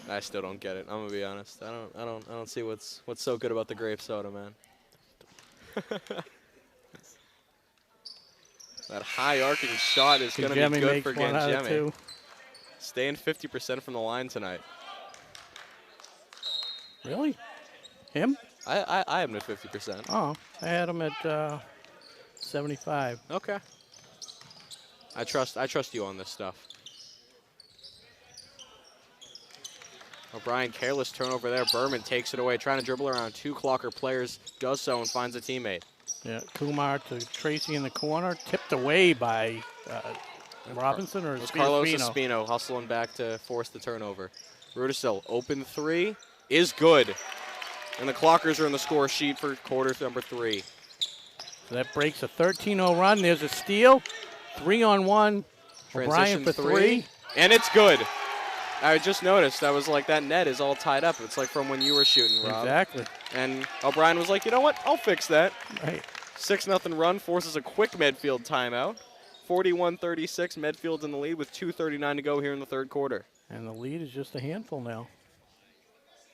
I still don't get it. I'm gonna be honest. I don't see what's so good about the grape soda, man. That high arcing shot is gonna be good for Gangemi. Staying 50% from the line tonight. Really? Him? I have him at 50%. Oh, I had him at 75. Okay. I trust you on this stuff. O'Brien, careless turnover there. Berman takes it away, trying to dribble around 2 Clocker players, does so and finds a teammate. Yeah, Kumar to Tracy in the corner, tipped away by Robinson or Carlos Espino hustling back to force the turnover. Rudisil, open 3, is good. And the Clockers are in the score sheet for quarter number 3. So that breaks a 13-0 run. There's a steal. 3-on-1. O'Brien for 3. And it's good. I just noticed, I was like, that net is all tied up. It's like from when you were shooting, Rob. Exactly. And O'Brien was like, you know what? I'll fix that. Right. 6-0 run forces a quick Medfield timeout. 41-36, Medfield's in the lead with 2:39 to go here in the third quarter. And the lead is just a handful now.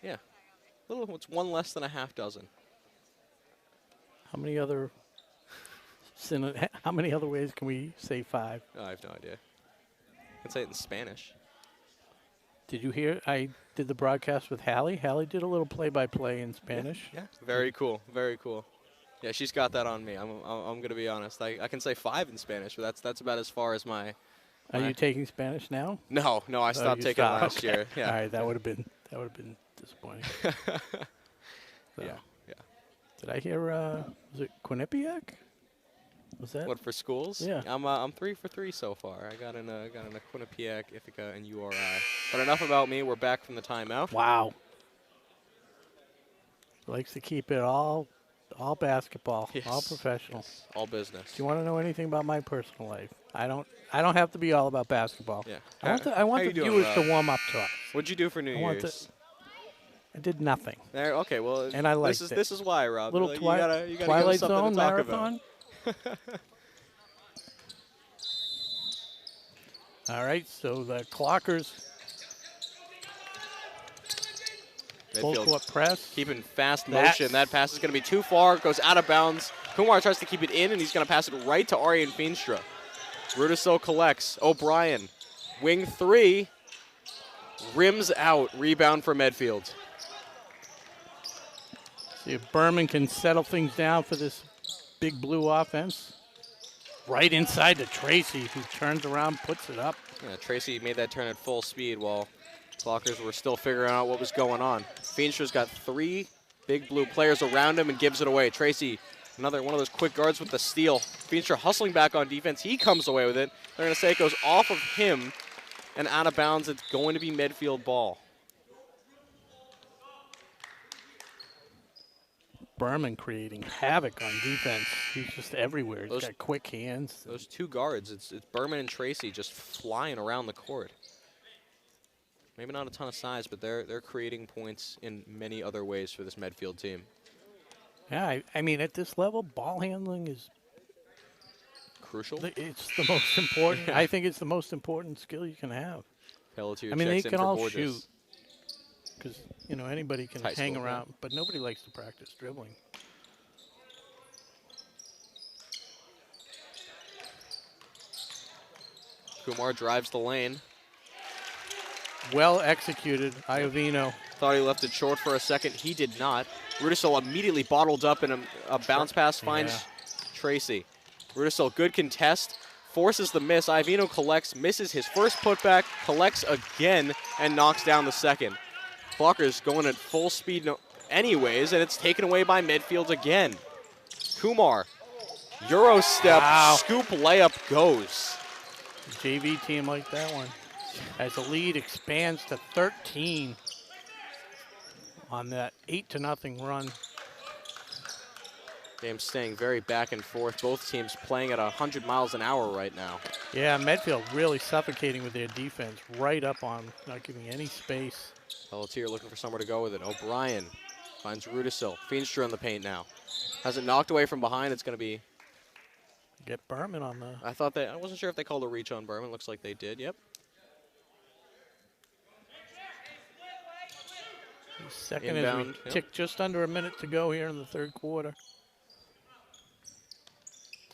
Yeah. It's 1 less than a half dozen. How many other ways can we say 5? Oh, I have no idea. I can say it in Spanish. Did you hear? I did the broadcast with Hallie. Hallie did a little play-by-play in Spanish. Yeah. Very cool. Very cool. Yeah, she's got that on me. I'm going to be honest. I can say 5 in Spanish, but that's about as far as my. Are you taking Spanish now? No, I stopped taking it last year. Yeah. All right, that would have been disappointing. Yeah. Did I hear? Was it Quinnipiac? Was that? What, for schools? Yeah. I'm 3 for 3 so far. I got in a Quinnipiac, Ithaca, and URI. But enough about me. We're back from the timeout. Wow. Likes to keep it all basketball, yes. all professional. Yes. All business. Do you want to know anything about my personal life? I don't have to be all about basketball. Yeah. I want the viewers to warm up to us. What'd you do for New Year's? I did nothing. There. Okay. Well. And I liked it. it. This is why, Rob. Little you gotta Twilight Zone Zone marathon. All right, so the Clockers full court press. Keeping fast motion. That pass is going to be too far. Goes out of bounds. Kumar tries to keep it in, and he's going to pass it right to Aryan Feenstra. Rudisil collects. O'Brien, wing 3, rims out. Rebound for Medfield. See if Berman can settle things down for this Big Blue offense. right inside to Tracy, who turns around, puts it up. Yeah, Tracy made that turn at full speed while Clockers were still figuring out what was going on. Feenstra's got 3 big blue players around him and gives it away. Tracy, another one of those quick guards with the steal. Feenstra hustling back on defense. He comes away with it. They're going to say it goes off of him and out of bounds. It's going to be Medfield ball. Berman creating havoc on defense. He's just everywhere. He's got quick hands. Those 2 guards, it's Berman and Tracy just flying around the court. Maybe not a ton of size, but they're creating points in many other ways for this Medfield team. Yeah, I mean, at this level, ball handling is crucial. It's the most important. I think it's the most important skill you can have. Pelletier I mean, they checks in can for all Borges. shoot because, you know, anybody can High hang school, around, yeah. but nobody likes to practice dribbling. Kumar drives the lane. Well executed, Iovino. Thought he left it short for a second. He did not. Rudisell immediately bottled up, and a bounce pass finds Tracy. Rudisell, good contest, forces the miss. Iovino collects, misses his first putback, collects again, and knocks down the second. Clocker's going at full speed anyways, and it's taken away by Medfield again. Kumar, Euro step, scoop layup goes. JV team like that one. As the lead expands to 13 on that 8-0 run. Game staying very back and forth. Both teams playing at 100 miles an hour right now. Yeah, Medfield really suffocating with their defense, right up on, not giving any space. Pelletier looking for somewhere to go with it. O'Brien finds Rudisill. Feenstra in the paint now. Has it knocked away from behind. It's going to be... Get Berman on the... I wasn't sure if they called a reach on Berman. Looks like they did. Yep. Second Inbound, as we tick just under a minute to go here in the third quarter.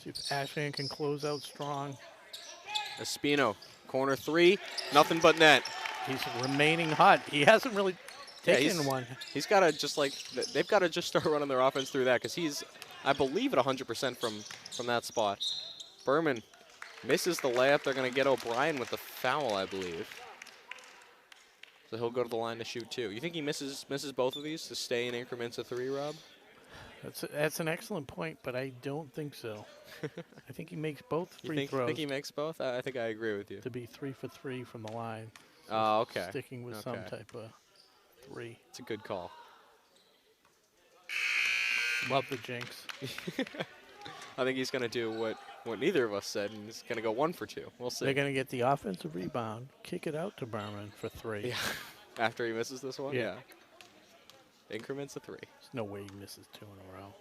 See if Ashland can close out strong. Espino, corner 3, nothing but net. He's remaining hot. He hasn't really taken one. He's got to they've got to just start running their offense through that because he's, I believe, at 100% from that spot. Berman misses the layup. They're going to get O'Brien with the foul, I believe. So he'll go to the line to shoot 2. You think he misses both of these to stay in increments of 3, Rob? That's an excellent point, but I don't think so. I think he makes both free throws. You think he makes both? I think I agree with you. To be 3 for 3 from the line. Oh, okay. Sticking with some type of 3. It's a good call. Love the jinx. I think he's going to do what neither of us said, and he's going to go 1 for 2. We'll see. They're going to get the offensive rebound, kick it out to Berman for 3. Yeah. After he misses this one? Yeah. Increments of 3. There's no way he misses 2 in a row.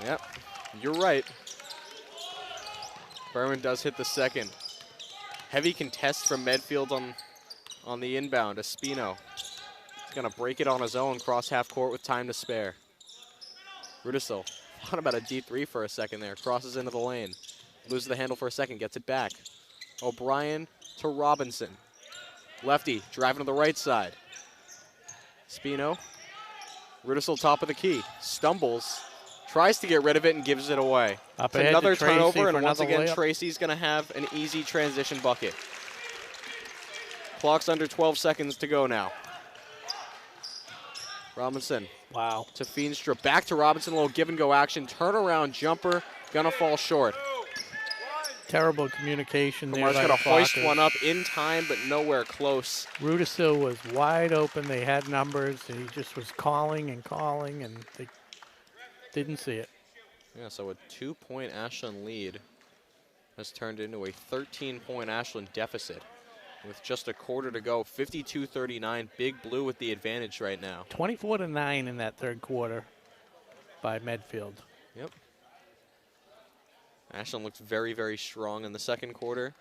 Yep. You're right. Berman does hit the second. Heavy contest from Medfield on the inbound. Espino is going to break it on his own, cross half court with time to spare. Rudisill thought about a D3 for a second there. Crosses into the lane. Loses the handle for a second, gets it back. O'Brien to Robinson. Lefty driving to the right side. Espino. Rudisill top of the key. Stumbles. Tries to get rid of it and gives it away. Up It's another to Tracy turnover, and for once another again, layup. Tracy's going to have an easy transition bucket. Clock's under 12 seconds to go now. Robinson. Wow. To Feenstra. Back to Robinson. A little give-and-go action. Turnaround jumper. Going to fall short. Terrible communication there. Kumar's by going to the hoist Clockers. one up in time, but nowhere close. Rudisill was wide open. They had numbers. He just was calling, and they didn't see it. Yeah, so a 2-point Ashland lead has turned into a 13-point Ashland deficit. With just a quarter to go, 52-39, Big Blue with the advantage right now. 24-9 in that third quarter by Medfield. Yep. Ashland looked very, very strong in the second quarter,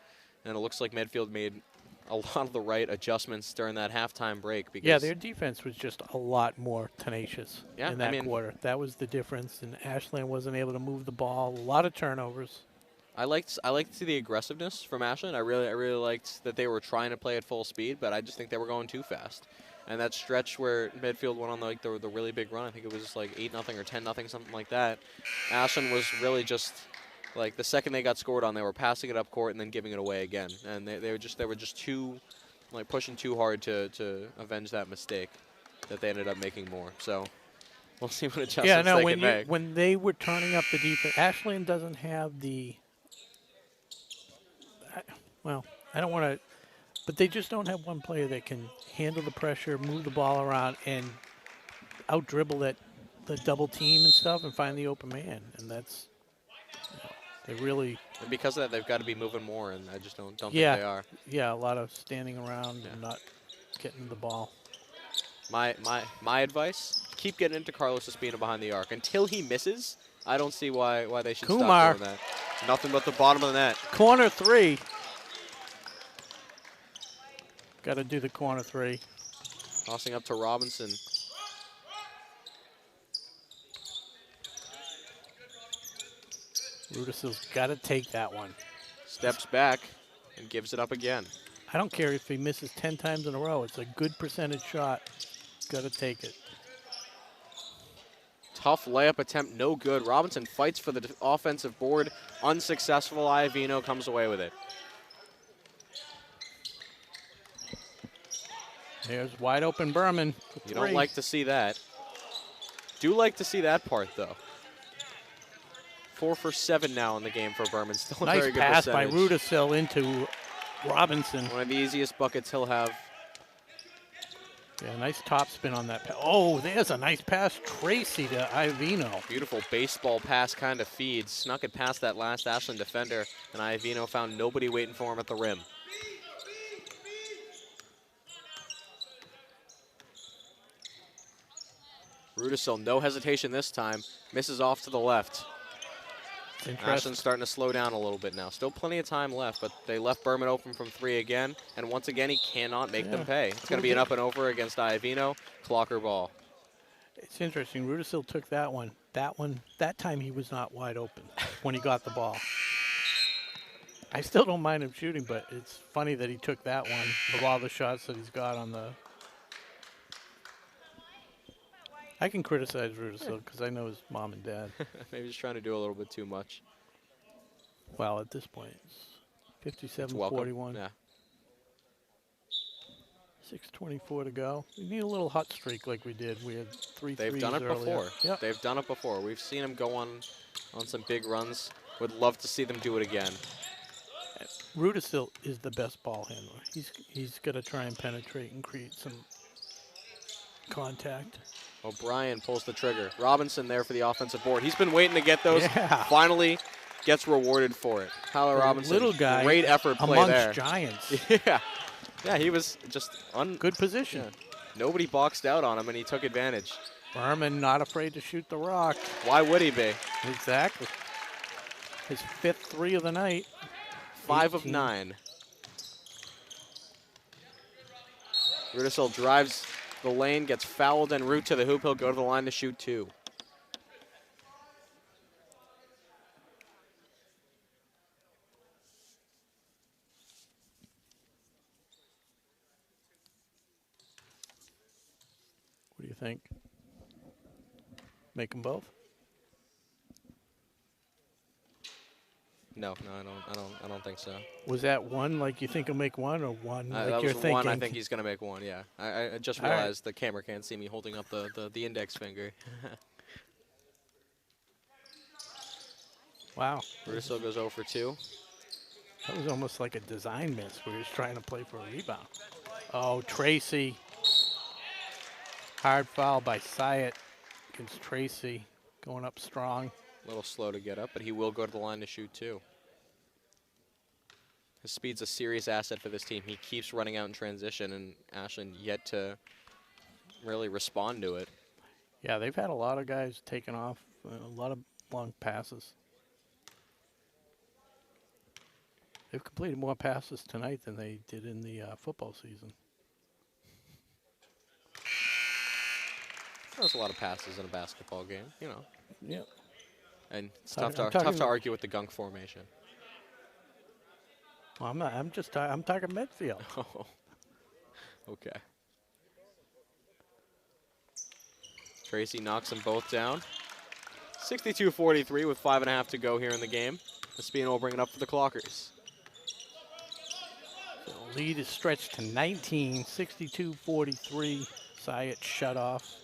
and it looks like Medfield made a lot of the right adjustments during that halftime break. Because Yeah, their defense was just a lot more tenacious Yeah, in that I mean- quarter. That was the difference, and Ashland wasn't able to move the ball. A lot of turnovers. I liked the aggressiveness from Ashland. I really liked that they were trying to play at full speed, but I just think they were going too fast. And that stretch where Medfield went on the really big run, I think it was like 8-0 or 10-0, something like that. Ashland was really just like the second they got scored on, they were passing it up court and then giving it away again. And they were just too like pushing too hard to avenge that mistake that they ended up making more. So we'll see what adjustments they can make. When they were turning up the defense, Ashland doesn't have the. Well, I don't want to. But they just don't have one player that can handle the pressure, move the ball around, and out-dribble the double team and stuff and find the open man. And that's, they really... And because of that, they've got to be moving more, and I just don't think they are. Yeah, a lot of standing around and not getting the ball. My advice, keep getting into Carlos Espina behind the arc. Until he misses, I don't see why they should stop doing that. Nothing but the bottom of the net. Corner 3. Got to do the corner 3. Tossing up to Robinson. Rudisill's got to take that one. Steps back and gives it up again. I don't care if he misses 10 times in a row. It's a good percentage shot. Got to take it. Tough layup attempt, no good. Robinson fights for the offensive board. Unsuccessful. Iovino comes away with it. There's wide open Berman. You don't like to see that. Do like to see that part, though. 4 for 7 now in the game for Berman. Still a very good nice pass percentage. by Rudisill into Robinson. One of the easiest buckets he'll have. Yeah, nice top spin on that pass. Oh, there's a nice pass, Tracy to Iovino. Beautiful baseball pass kind of feed. Snuck it past that last Ashland defender, and Iovino found nobody waiting for him at the rim. Rudisill, no hesitation this time. Misses off to the left. Ashland's starting to slow down a little bit now. Still plenty of time left, but they left Berman open from 3 again. And once again, he cannot make them pay. It's going to be an up and over against Iovino. Clocker ball. It's interesting. Rudisill took that one. That time he was not wide open when he got the ball. I still don't mind him shooting, but it's funny that he took that one of all the shots that he's got on the... I can criticize Rudisill because I know his mom and dad. Maybe he's trying to do a little bit too much. Well, at this point, it's 57-41. Yeah. 6:24 to go. We need a little hot streak like we did. We had 3 They've threes done it earlier. before. Yep. They've done it before. We've seen them go on some big runs. Would love to see them do it again. Rudisill is the best ball handler. He's got to try and penetrate and create some contact. O'Brien pulls the trigger. Robinson there for the offensive board. He's been waiting to get those. Yeah. Finally gets rewarded for it. Tyler Robinson, little guy, great effort play amongst there. giants. Yeah, he was just good position. Yeah. Nobody boxed out on him, and he took advantage. Berman not afraid to shoot the rock. Why would he be? Exactly. His 5th 3 of the night. 5 of 9. Rudisill drives the lane, gets fouled en route to the hoop. He'll go to the line to shoot 2. What do you think? Make them both? No, I don't think so. Was that one like you think he'll make one, or one like that you're was thinking? One. I think he's gonna make one. Yeah, I just realized the camera can't see me holding up the index finger. Wow. Rudisill goes 0 for 2. That was almost like a design miss where he was trying to play for a rebound. Oh, Tracy. Hard foul by Syatt against Tracy, going up strong. A little slow to get up, but he will go to the line to shoot 2. His speed's a serious asset for this team. He keeps running out in transition, and Ashland yet to really respond to it. Yeah, they've had a lot of guys taking off, a lot of long passes. They've completed more passes tonight than they did in the football season. There's a lot of passes in a basketball game, you know. Yeah. And it's tough to argue with the gunk formation. Well, I'm talking Medfield. Oh, okay. Tracy knocks them both down. 62-43 with 5.5 to go here in the game. Espino will bring it up for the Clockers. So the lead is stretched to 19, 62-43. Sayat shut off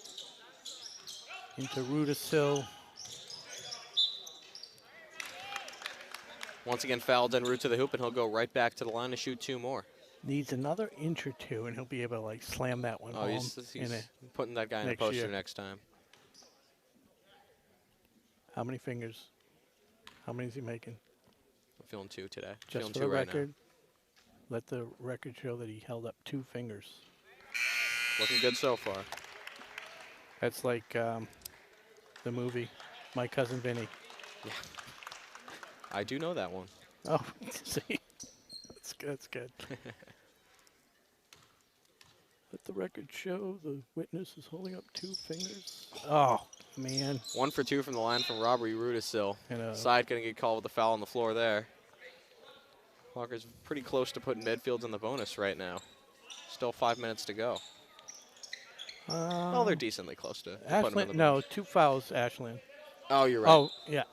into Rudisill. Once again, fouled en route to the hoop, and he'll go right back to the line to shoot 2 more. Needs another inch or 2, and he'll be able to like slam that one home. He's putting that guy in the poster next time. How many fingers? How many is he making? I'm feeling 2 today. Just feeling for 2 the right record, now. let the record show that he held up 2 fingers. Looking good so far. That's like the movie, My Cousin Vinny. Yeah. I do know that one. Oh, see, that's good. That's good. Let the record show the witness is holding up 2 fingers. Oh man. 1 for 2 from the line from Robert Rudisill. And, Side gonna get called with a foul on the floor there. Walker's pretty close to putting Medfield in the bonus right now. Still 5 minutes to go. Well, they're decently close to putting them in the bonus. No, 2 fouls, Ashland. Oh, you're right. Oh, yeah.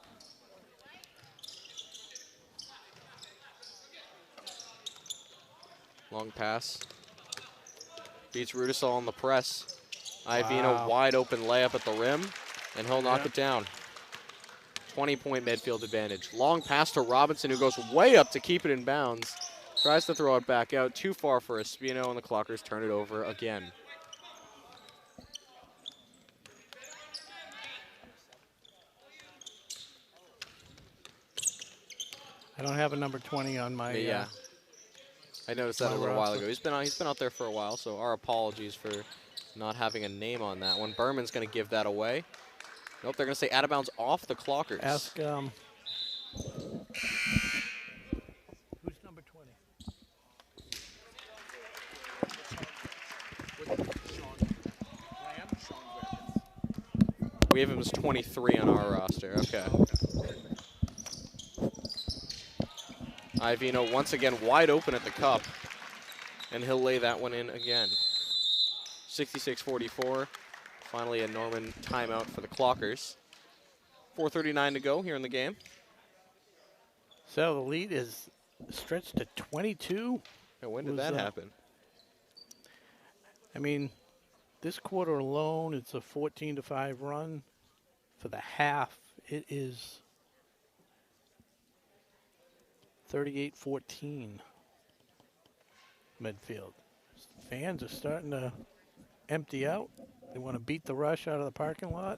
Long pass. Beats Rudisill on the press. Ivina wide open layup at the rim, and he'll knock it down. 20-point Medfield advantage. Long pass to Robinson, who goes way up to keep it in bounds. Tries to throw it back out. Too far for Espino, and the Clockers turn it over again. I don't have a number 20 on my. Yeah. I noticed that a little while ago. He's been out there for a while, so our apologies for not having a name on that one. Berman's going to give that away. Nope, they're going to say out of bounds off the Clockers. Ask who's number 20? We have him as 23 on our roster. Okay. Ivino once again wide open at the cup, and he'll lay that one in again. 66-44. Finally a Norman timeout for the Clockers. 4:39 to go here in the game. So the lead is stretched to 22. And when did that happen? I mean, this quarter alone, it's a 14-5 run. For the half, it is 38-14. Medfield. Fans are starting to empty out. They want to beat the rush out of the parking lot.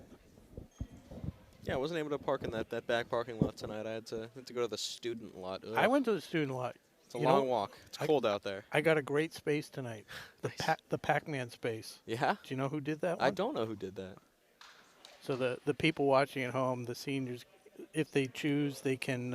Yeah, I wasn't able to park in that back parking lot tonight. I had to go to the student lot. Ugh. I went to the student lot. It's a long walk. It's cold out there. I got a great space tonight. The Pac-Man space. Yeah? Do you know who did that one? I don't know who did that. So the people watching at home, the seniors, if they choose, they can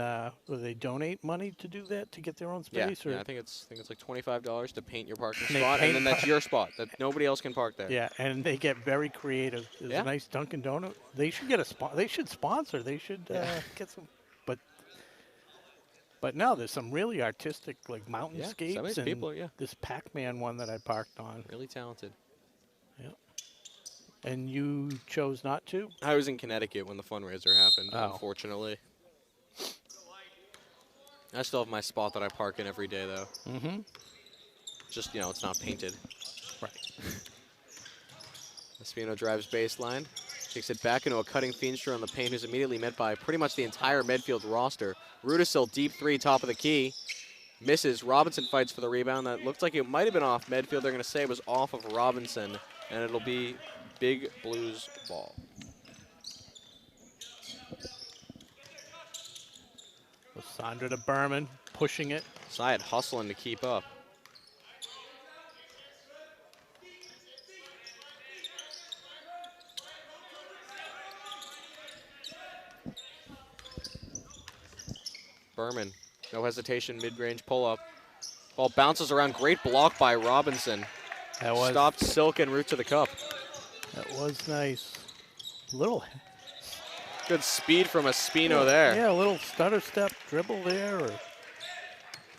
they donate money to do that to get their own space. Yeah, I think it's like $25 to paint your parking spot, and then that's your spot. That nobody else can park there. Yeah, and they get very creative. There's a nice Dunkin' Donut. They should get they should sponsor. They should get some. But no, there's some really artistic like mountainscapes some of these and people, this Pac-Man one that I parked on. Really talented. Yeah. And you chose not to? I was in Connecticut when the fundraiser happened, unfortunately. I still have my spot that I park in every day, though. Mm-hmm. Just, it's not painted. Right. Espino drives baseline. Kicks it back into a cutting Feenstra on the paint, who's immediately met by pretty much the entire Medfield roster. Rudisill, deep three, top of the key. Misses. Robinson fights for the rebound. That looked like it might have been off Medfield. They're going to say it was off of Robinson, and it'll be Big Blues ball. Sandra to Berman, pushing it. Syed hustling to keep up. Berman, no hesitation, mid-range pull-up. Ball bounces around, great block by Robinson. That was stopped Silk en route to the cup. That was nice. Little good speed from Espino there. Yeah, a little stutter step dribble there.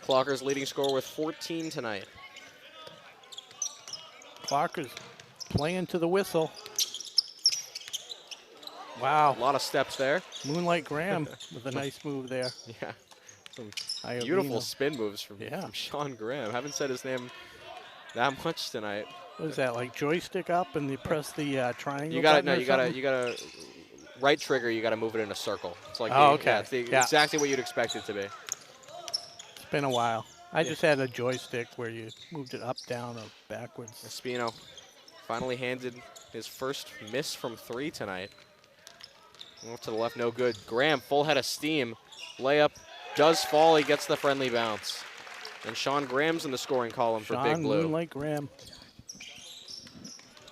Clockers leading scorer with 14 tonight. Clockers playing to the whistle. Wow. A lot of steps there. Moonlight Graham with a nice move there. Yeah. Some Iovino. beautiful spin moves from Yeah. Sean Graham. Haven't said his name that much tonight. What is that, like joystick up and you press the triangle? You gotta, button no, or you gotta, right trigger, you gotta move it in a circle. It's like, Oh, okay. Yeah, it's exactly what you'd expect it to be. It's been a while. I just had a joystick where you moved it up, down, or backwards. Espino finally handed his first miss from 3 tonight. Off to the left, no good. Graham, full head of steam. Layup does fall, he gets the friendly bounce. And Sean Graham's in the scoring column for Big Blue. Moonlight Graham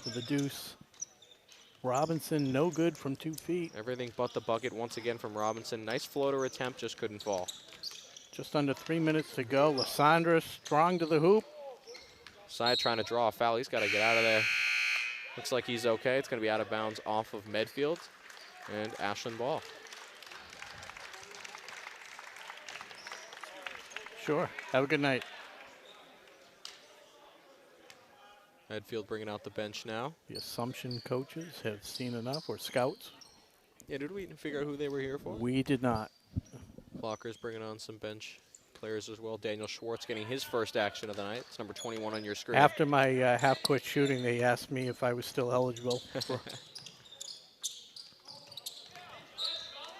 with the deuce. Robinson, no good from 2 feet. Everything but the bucket once again from Robinson. Nice floater attempt, just couldn't fall. Just under 3 minutes to go. Lysandra strong to the hoop. Side trying to draw a foul. He's got to get out of there. Looks like he's okay. It's going to be out of bounds off of Medfield. And Ashland ball. Sure. Have a good night. Medfield bringing out the bench now. The Assumption coaches have seen enough, or scouts. Yeah, did we figure out who they were here for? We did not. Clocker's bringing on some bench players as well. Daniel Schwartz getting his first action of the night. It's number 21 on your screen. After my half-court shooting, they asked me if I was still eligible.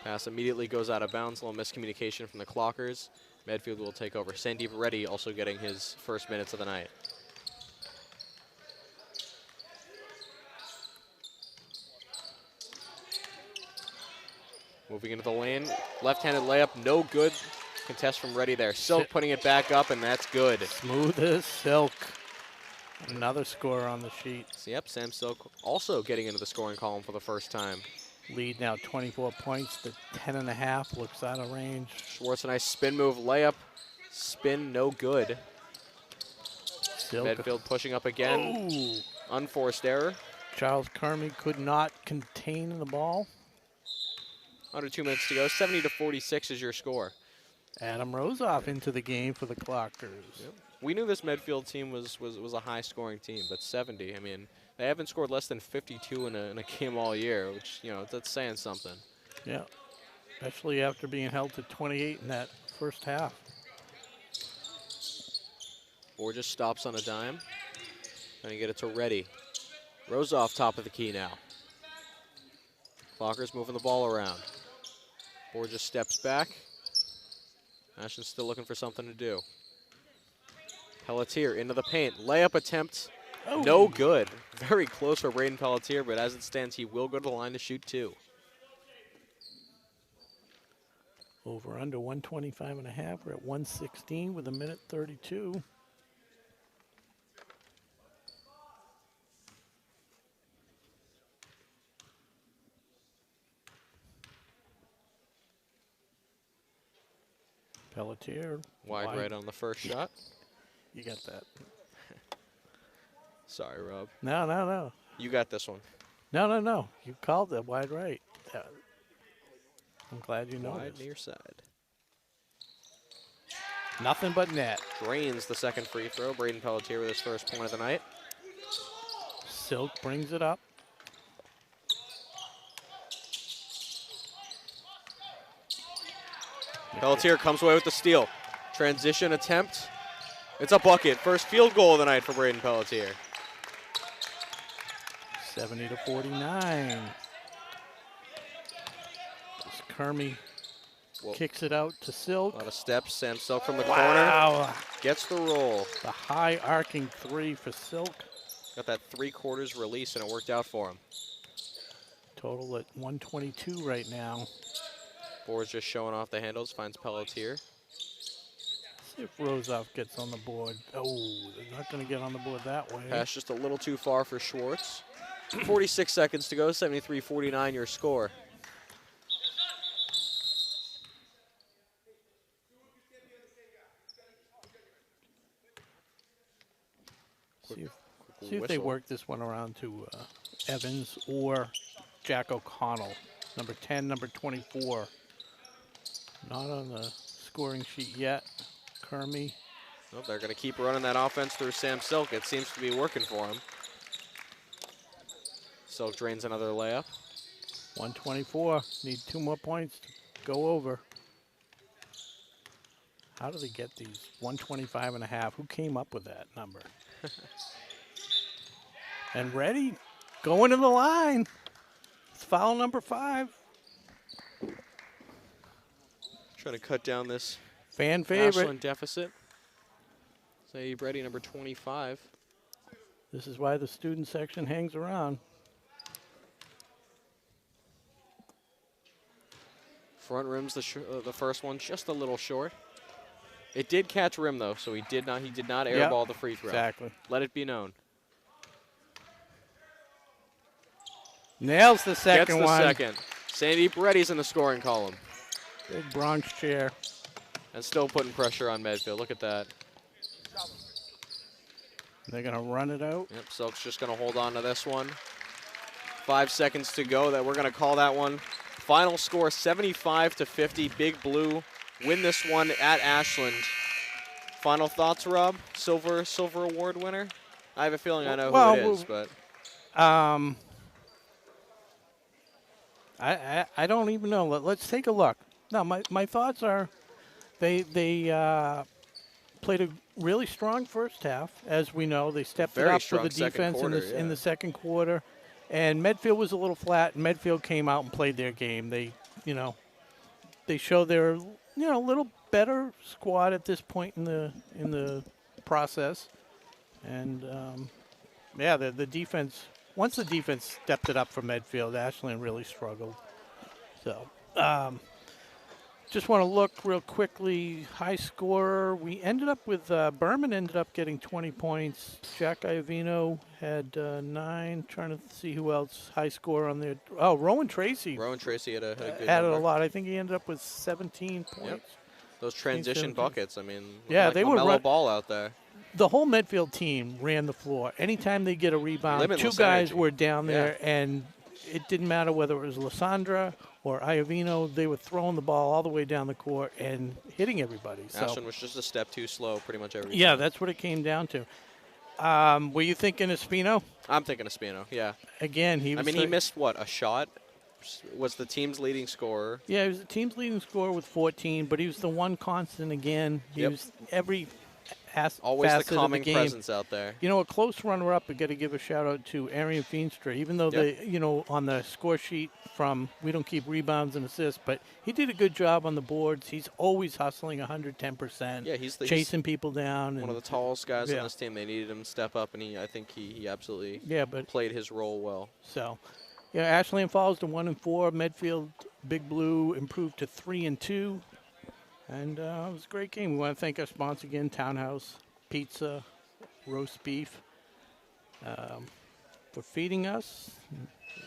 Pass immediately goes out of bounds. A little miscommunication from the Clockers. Medfield will take over. Sandeep Reddy also getting his first minutes of the night. Moving into the lane. Left-handed layup, no good. Contest from Reddy there. Silk putting it back up, and that's good. Smooth as silk. Another score on the sheet. So, yep, Sam Silk also getting into the scoring column for the first time. Lead now 24 points to 10.5. Looks out of range. Schwartz, a nice spin move, layup. Spin, no good. Silk. Medfield pushing up again. Ooh. Unforced error. Charles Kermy could not contain the ball. Under 2 minutes to go. 70-46 is your score. Adam Rosoff into the game for the Clockers. Yep. We knew this Medfield team was a high-scoring team, but 70, I mean, they haven't scored less than 52 in a game all year, which, you know, that's saying something. Yeah, especially after being held to 28 in that first half. Borges stops on a dime. Trying to get it to Reddy. Rosoff top of the key now. Clockers moving the ball around. Borges steps back. Ashland's still looking for something to do. Pelletier into the paint. Layup attempt. Oh. No good. Very close for Braden Pelletier, but as it stands, he will go to the line to shoot 2. Over under 125.5. We're at 116 with 1:32. Pelletier. Wide right on the first shot. You got that. Sorry, Rob. No. You got this one. No. You called it wide right. I'm glad you Wide noticed. near side. Nothing but net. Drains the second free throw. Braden Pelletier with his first point of the night. Silk brings it up. Pelletier comes away with the steal. Transition attempt. It's a bucket. First field goal of the night for Braden Pelletier. 70-49. Kermy kicks it out to Silk. A lot of steps. Sam Silk from the Wow. corner. Gets the roll. The high arcing 3 for Silk. Got that 3/4 release, and it worked out for him. Total at 122 right now. Board's just showing off the handles. Finds Pelletier. See if Rosoff gets on the board. Oh, they're not going to get on the board that way. Pass just a little too far for Schwartz. 46 seconds to go. 73-49 your score. See if they work this one around to Evans or Jack O'Connell. Number 10, number 24. Not on the scoring sheet yet. Kermy. Well, they're going to keep running that offense through Sam Silk. It seems to be working for him. Silk drains another layup. 124. Need 2 more points to go over. How do they get these 125.5? Who came up with that number? And ready, going to the line. It's foul number 5. Trying to cut down this Fan favorite. Ashland deficit. Say ready, number 25. This is why the student section hangs around. Front rim's the first one, just a little short. It did catch rim though, so he did not airball the free throw. Exactly. Let it be known. Nails the second Gets the one. second. Sandeep Reddy's in the scoring column. Big Bronx chair. And still putting pressure on Medfield. Look at that. They're going to run it out. Yep, Silk's just going to hold on to this one. 5 seconds to go. We're going to call that one. Final score 75-50. Big Blue win this one at Ashland. Final thoughts, Rob? Silver award winner? I have a feeling I know who it is, but I don't even know. Let's take a look. No, my thoughts are they played a really strong first half. As we know, they stepped it up for the defense in the second quarter. And Medfield was a little flat. And Medfield came out and played their game. They showed they're a little better squad at this point in the process. And the defense. Once the defense stepped it up for Medfield, Ashland really struggled. So, just want to look real quickly. High scorer. We ended up with Berman ended up getting 20 points. Jack Iovino had 9. Trying to see who else high scorer on there. Oh, Rowan Tracy. Rowan Tracy had a good added number. a lot. I think he ended up with 17 points. Yep. Those transition buckets. I mean, yeah, like they were LaMelo Ball out there. The whole Medfield team ran the floor. Anytime they get a rebound, Limitless 2 guys energy. were down there, and it didn't matter whether it was Lysandra or Iovino. They were throwing the ball all the way down the court and hitting everybody. So, Ashland was just a step too slow pretty much every yeah, time. that's what it came down to. Were you thinking Espino? I'm thinking of Spino, yeah. Again, he was he missed, what, a shot? Was the team's leading scorer. Yeah, he was the team's leading scorer with 14, but he was the one constant again. He was every always the facet calming of the game. presence out there. You know, a close runner-up, we got to give a shout-out to Arian Feenstra, even though on the score sheet we don't keep rebounds and assists, but he did a good job on the boards. He's always hustling 110%. Yeah, he's chasing people down. One of the tallest guys on this team. They needed him to step up, and I think he absolutely played his role well. So, yeah, Ashland falls to 1-4. Medfield, Big Blue improved to 3-2. And it was a great game. We want to thank our sponsor again, Townhouse Pizza, Roast Beef, for feeding us.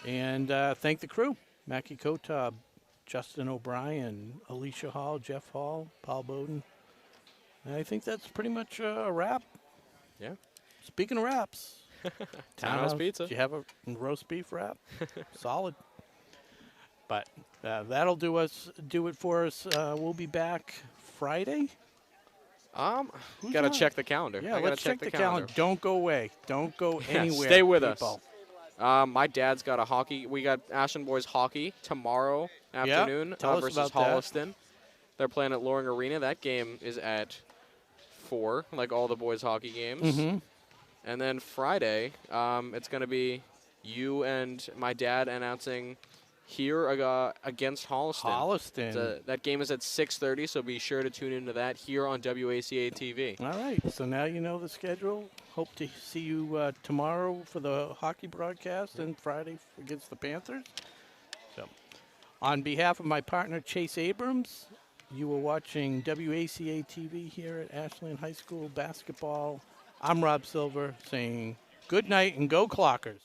And thank the crew, Mackie Kotab, Justin O'Brien, Alicia Hall, Jeff Hall, Paul Bowden. And I think that's pretty much a wrap. Yeah. Speaking of wraps. Townhouse Pizza. Do you have a roast beef wrap? Solid. But that'll do it for us. We'll be back Friday. Gotta check the calendar. Yeah, let's check the calendar. Don't go away. Don't go anywhere. Stay with people. us. My dad's got a hockey. We got Ashland boys hockey tomorrow afternoon versus Holliston. They're playing at Loring Arena. That game is at 4, like all the boys hockey games. Mm-hmm. And then Friday, it's going to be you and my dad announcing here against Holliston. That game is at 6:30, so be sure to tune into that here on WACA-TV. All right, so now you know the schedule. Hope to see you tomorrow for the hockey broadcast and Friday against the Panthers. So, on behalf of my partner, Chase Abrams, you were watching WACA-TV here at Ashland High School basketball. I'm Rob Silver saying good night and go Clockers.